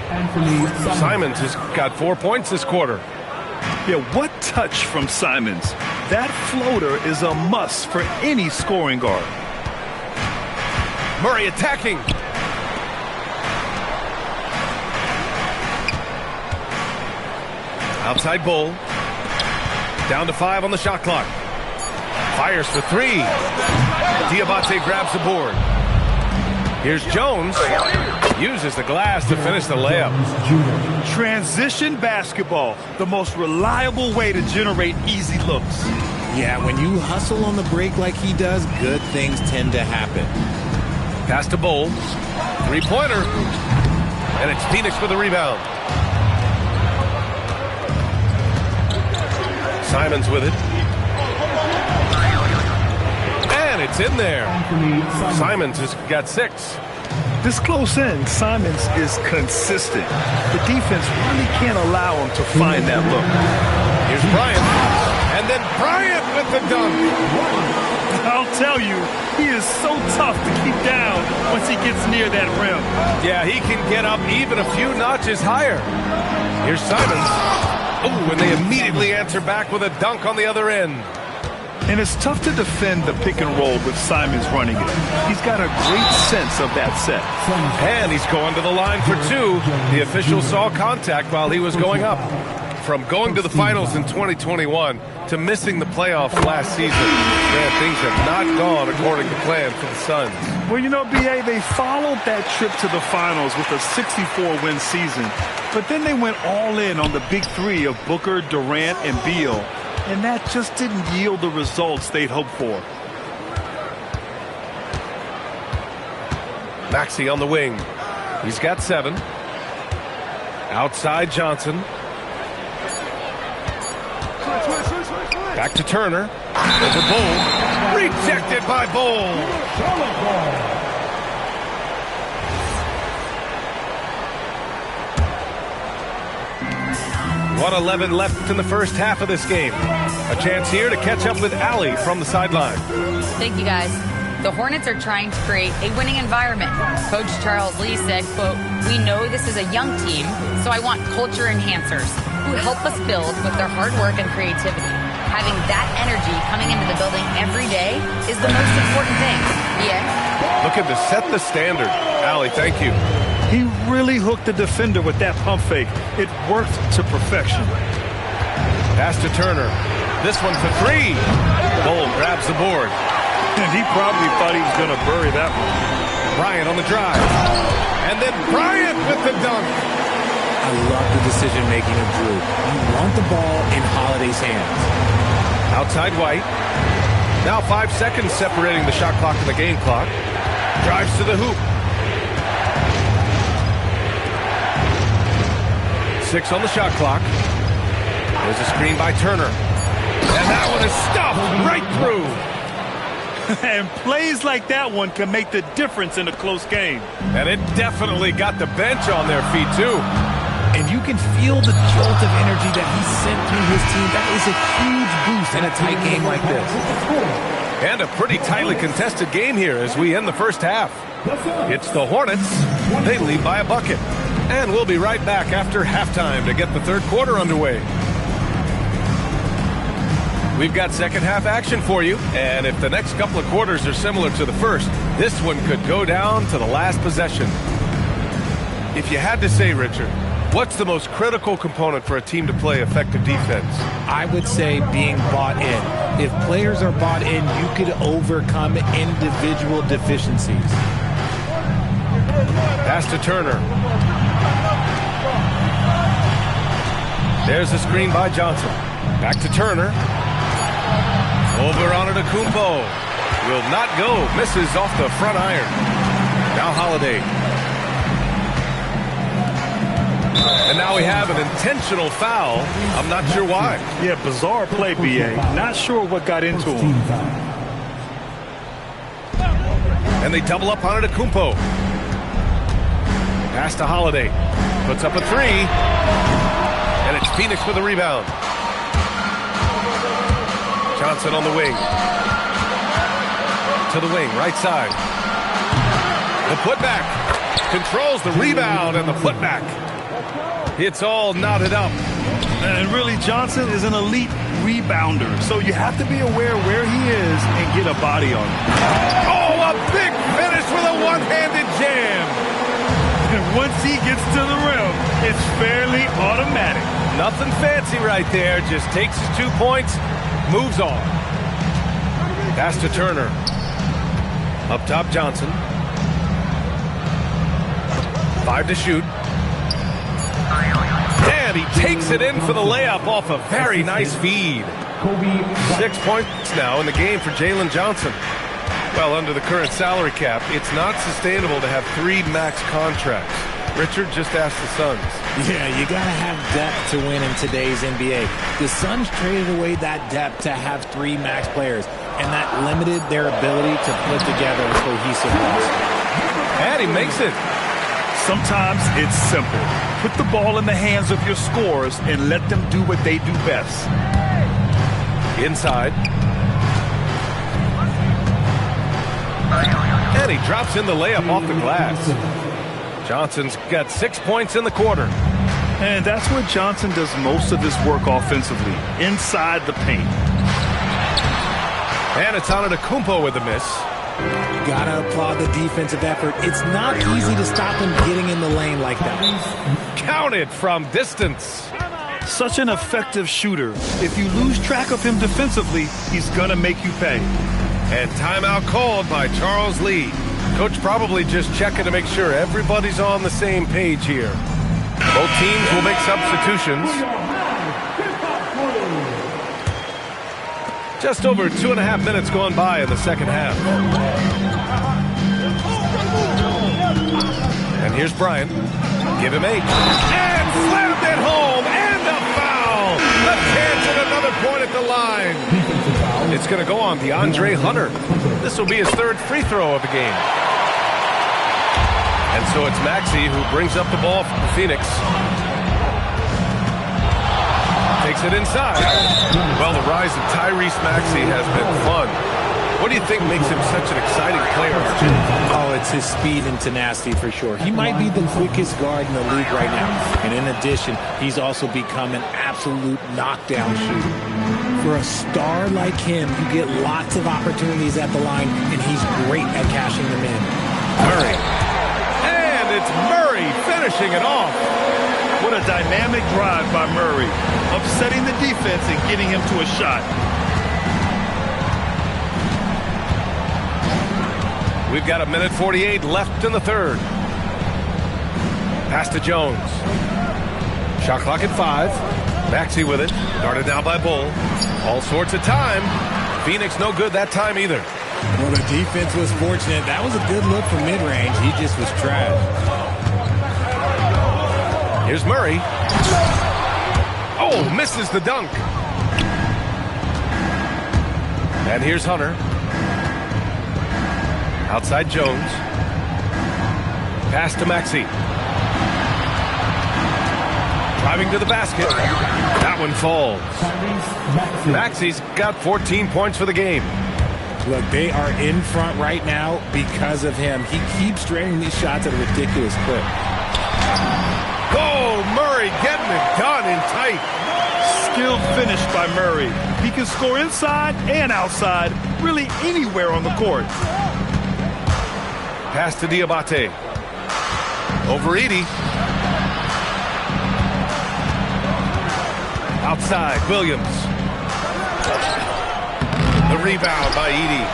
Simons has got 4 points this quarter. Yeah, what touch from Simons. That floater is a must for any scoring guard. Murray attacking. Outside Bull. Down to 5 on the shot clock. Fires for 3. Diabate grabs the board. Here's Jones. Uses the glass to finish the layup. Transition basketball, the most reliable way to generate easy looks. Yeah, when you hustle on the break like he does, good things tend to happen. Pass to Bull. 3-pointer. And it's Phoenix with the rebound. Simons with it. And it's in there. Simons has got 6. This close in, Simons is consistent. The defense really can't allow him to find that look. Here's Bryant. And then Bryant with the dunk. I'll tell you, he is so tough to keep down once he gets near that rim. Yeah, he can get up even a few notches higher. Here's Simons. Oh, and they immediately answer back with a dunk on the other end. And it's tough to defend the pick and roll with Simons running it. He's got a great sense of that set. And he's going to the line for two. The official saw contact while he was going up. From going to the finals in 2021 to missing the playoffs last season, man, things have not gone according to plan for the Suns. Well, you know, B.A., they followed that trip to the finals with a 64-win season, but then they went all in on the big three of Booker, Durant, and Beal, and that just didn't yield the results they'd hoped for. Maxey on the wing. He's got 7. Outside Johnson. Back to Turner. Over Bull. Rejected by Bull. 1:11 left in the first half of this game. A chance here to catch up with Allie from the sideline. Thank you, guys. The Hornets are trying to create a winning environment. Coach Charles Lee said, quote, "We know this is a young team, so I want culture enhancers who help us build with their hard work and creativity. Having that energy coming into the building every day is the most important thing." Yeah. Looking to set the standard. Allie, thank you. He really hooked the defender with that pump fake. It worked to perfection. Pass to Turner. This one for 3. Bull grabs the board. And he probably thought he was going to bury that one. Bryant on the drive. And then Bryant with the dunk. I love the decision-making of Drew. You want the ball in Holiday's hands. Outside White. Now 5 seconds separating the shot clock and the game clock. Drives to the hoop. 6 on the shot clock. There's a screen by Turner. And that one is stuffed right through. And plays like that one can make the difference in a close game. And it definitely got the bench on their feet, too. And you can feel the jolt of energy that he sent through his team. That is a huge boost in a tight game like this. And a pretty tightly contested game here as we end the first half. It's the Hornets. They lead by a bucket. And we'll be right back after halftime to get the third quarter underway. We've got second half action for you, and if the next couple of quarters are similar to the first, this one could go down to the last possession. If you had to say, Richard, what's the most critical component for a team to play effective defense? I would say being bought in. If players are bought in, you could overcome individual deficiencies. Pass to Turner. There's a screen by Johnson. Back to Turner. Over on Antetokounmpo. Will not go. Misses off the front iron. Now Holiday. And now we have an intentional foul. I'm not sure why. Yeah, bizarre play, B.A. Not sure what got into him. And they double up on Antetokounmpo. Pass to Holiday. Puts up a 3. And it's Phoenix with a rebound. Johnson on the wing. To the wing, right side. The putback. Controls the rebound and the putback. It's all knotted up. And really, Johnson is an elite rebounder, so you have to be aware where he is and get a body on him. Oh, a big finish with a one-handed jam. And once he gets to the rim, it's fairly automatic. Nothing fancy right there. Just takes his 2 points, moves on. Pass to Turner. Up top, Johnson. 5 to shoot. And he takes it in for the layup off a very nice feed. 6 points now in the game for Jalen Johnson. Well, under the current salary cap, it's not sustainable to have 3 max contracts. Richard just asked the Suns. Yeah, you got to have depth to win in today's NBA. The Suns traded away that depth to have 3 max players, and that limited their ability to put together a cohesive roster. And he makes it. Sometimes it's simple. Put the ball in the hands of your scorers and let them do what they do best. Inside. And he drops in the layup off the glass. Johnson's got 6 points in the quarter. And that's where Johnson does most of his work offensively, inside the paint. And it's Antetokounmpo with a miss. Gotta applaud the defensive effort. It's not easy to stop him getting in the lane like that. Counted from distance. Such an effective shooter. If you lose track of him defensively, he's gonna make you pay. And timeout called by Charles Lee. Coach probably just checking to make sure everybody's on the same page here. Both teams will make substitutions. Just over 2.5 minutes gone by in the second half. And here's Bryant. Give him 8. And slammed it home. And a foul. A chance at another point at the line. It's going to go on DeAndre Hunter. This will be his 3rd free throw of the game. And so it's Maxey who brings up the ball for Phoenix. Takes it inside. Well, the rise of Tyrese Maxey has been fun. What do you think makes him such an exciting player? Oh, it's his speed and tenacity for sure. He might be the quickest guard in the league right now. And in addition, he's also become an absolute knockdown shooter. For a star like him, you get lots of opportunities at the line, and he's great at cashing them in. Murray. And it's Murray finishing it off. What a dynamic drive by Murray, upsetting the defense and getting him to a shot. We've got 1:48 left in the third. Pass to Jones. Shot clock at 5. Maxey with it. Guarded now by Bull. All sorts of time. Phoenix no good that time either. Well, the defense was fortunate. That was a good look from mid-range. He just was trash. Here's Murray. Oh, misses the dunk. And here's Hunter. Outside Jones. Pass to Maxey. Driving to the basket. That one falls. Maxey's got 14 points for the game. Look, they are in front right now because of him. He keeps draining these shots at a ridiculous clip. Oh, Murray getting it done in tight. Skilled finish by Murray. He can score inside and outside, really anywhere on the court. Pass to Diabate. Over Edey. Outside, Williams. The rebound by Edey.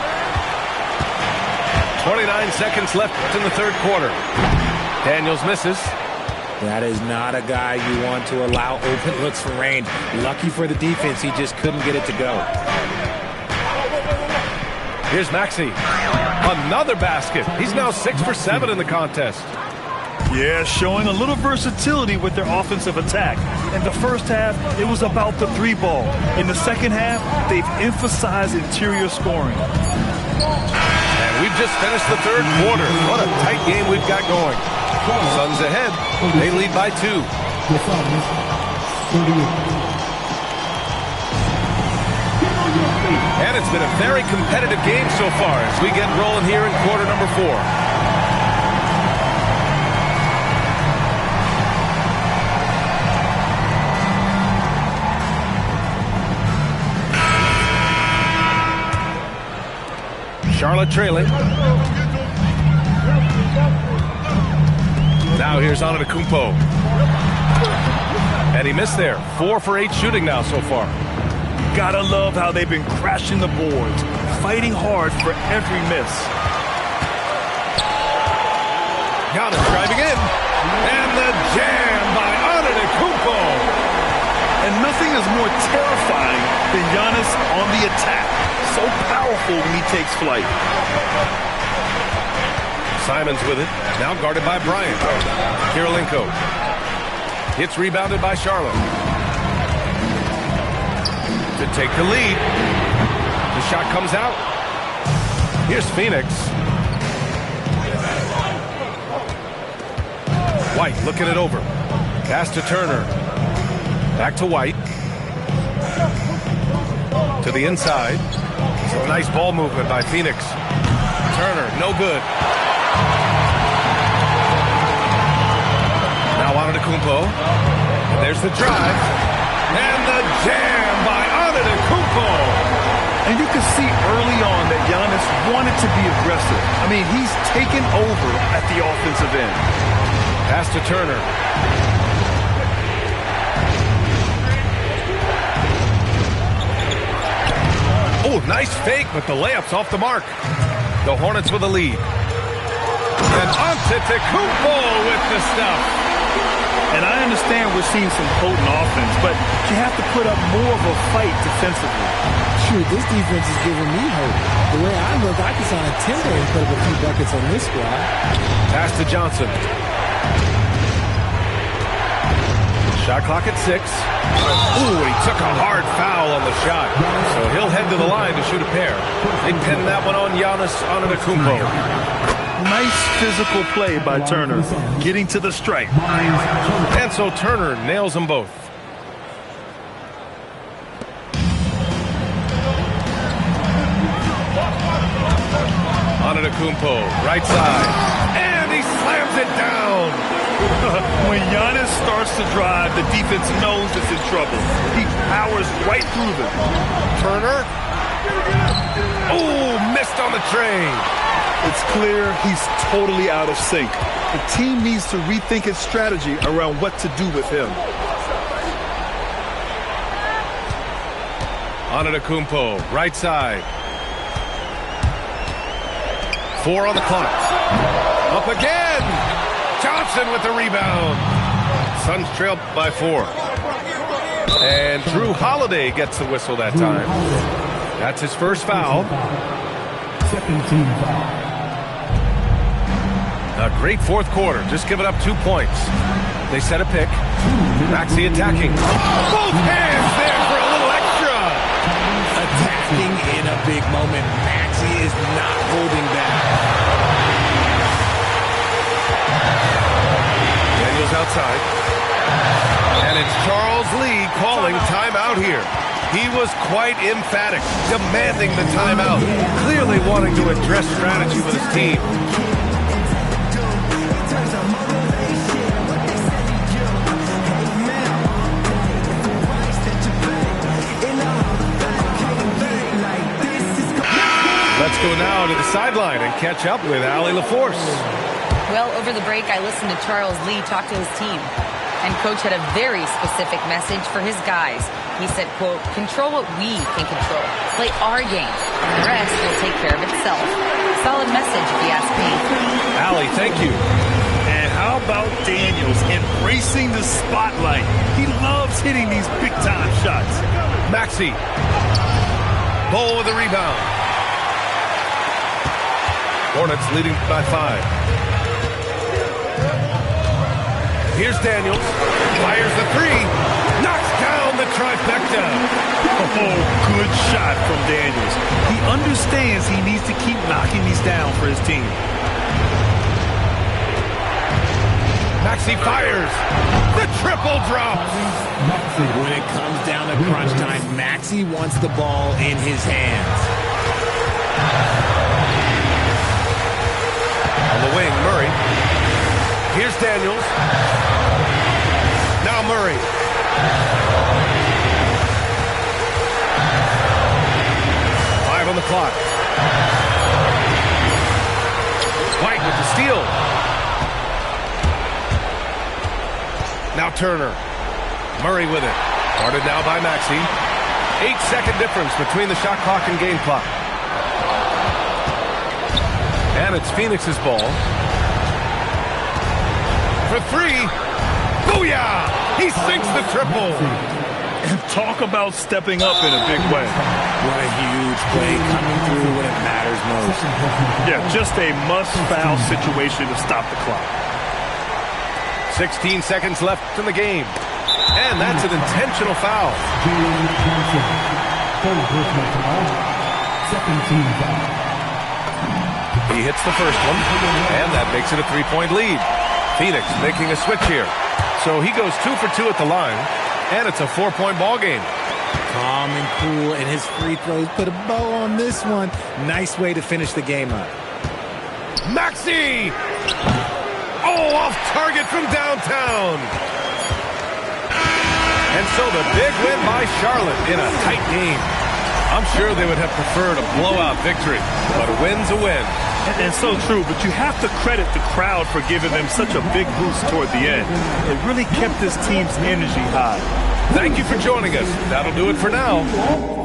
29 seconds left in the third quarter. Daniels misses. That is not a guy you want to allow open looks from range. Lucky for the defense, he just couldn't get it to go. Here's Maxey. Another basket. He's now 6 for 7 in the contest. Yeah, showing a little versatility with their offensive attack. In the first half, it was about the 3-ball. In the second half, they've emphasized interior scoring. And we've just finished the third quarter. What a tight game we've got going. Suns ahead. They lead by 2. And it's been a very competitive game so far as we get rolling here in quarter number 4. Charlotte trailing. Now here's Antetokounmpo. And he missed there. 4 for 8 shooting now so far. Gotta love how they've been crashing the boards, fighting hard for every miss. Giannis driving in. And the jam by Antetokounmpo. And nothing is more terrifying than Giannis on the attack. So powerful when he takes flight. Simons with it. Now guarded by Bryant. Kirilenko. It's rebounded by Charlotte. To take the lead. The shot comes out. Here's Phoenix. White looking it over. Pass to Turner. Back to White. To the inside. Some nice ball movement by Phoenix. Turner, no good. Now Antetokounmpo. And there's the drive. And the jam by Antetokounmpo. And you can see early on that Giannis wanted to be aggressive. I mean, he's taken over at the offensive end. Pass to Turner. Oh, nice fake, but the layup's off the mark. The Hornets with a lead. And Antetokounmpo with the stuff. And I understand we're seeing some potent offense, but you have to put up more of a fight defensively. Shoot, this defense is giving me hope. The way I look, I can sign a Timber and put up a few buckets on this squad. Pass to Johnson. Shot clock at 6. Ooh, he took a hard foul on the shot. So he'll head to the line to shoot a pair. They pin that one on Giannis Antetokounmpo. Nice physical play by Turner, getting to the stripe. And so Turner nails them both. Antetokounmpo, right side. And he slams it down. When Giannis starts to drive, the defense knows it's in trouble. He powers right through them. Turner. Oh, missed on the train. It's clear he's totally out of sync. The team needs to rethink its strategy around what to do with him. Antetokounmpo, right side. 4 on the clock. Up again. Johnson with the rebound. Suns trail by 4. And Drew Holiday gets the whistle that time. That's his first foul. Second team foul. A great fourth quarter. Just giving up 2 points. They set a pick. Maxey attacking. Both hands there for a little extra. Attacking in a big moment. Maxey is not holding back. Daniels outside. And it's Charles Lee calling timeout here. He was quite emphatic, demanding the timeout, clearly wanting to address strategy with his team. Let's go now to the sideline and catch up with Allie LaForce. Well, over the break, I listened to Charles Lee talk to his team. And Coach had a very specific message for his guys. He said, quote, control what we can control. Play our game. And the rest will take care of itself. Solid message, if you ask me. Allie, thank you. And how about Daniels embracing the spotlight? He loves hitting these big-time shots. Maxey. Bull with the rebound. Hornets leading by 5. Here's Daniels. Fires the 3. Knocks down the trifecta. Oh, good shot from Daniels. He understands he needs to keep knocking these down for his team. Maxey fires. The triple drops. When it comes down to crunch time, Maxey wants the ball in his hands. On the wing, Murray. Here's Daniels. Now Murray. Five on the clock. White with the steal. Now Turner. Murray with it. Guarded now by Maxey. 8-second difference between the shot clock and game clock. And it's Phoenix's ball. For 3. Booyah! He sinks the triple. And talk about stepping up in a big way. What a huge play coming through when it matters most. Yeah, just a must-foul situation to stop the clock. 16 seconds left in the game. And that's an intentional foul. Second team foul. He hits the first one, and that makes it a 3-point lead. Phoenix making a switch here. So he goes 2 for 2 at the line, and it's a 4-point ball game. Calm and cool, and his free throws put a bow on this one. Nice way to finish the game up. Maxey! Oh, off target from downtown. And so the big win by Charlotte in a tight game. I'm sure they would have preferred a blowout victory, but a win's a win. And so true, but you have to credit the crowd for giving them such a big boost toward the end. It really kept this team's energy high. Thank you for joining us. That'll do it for now.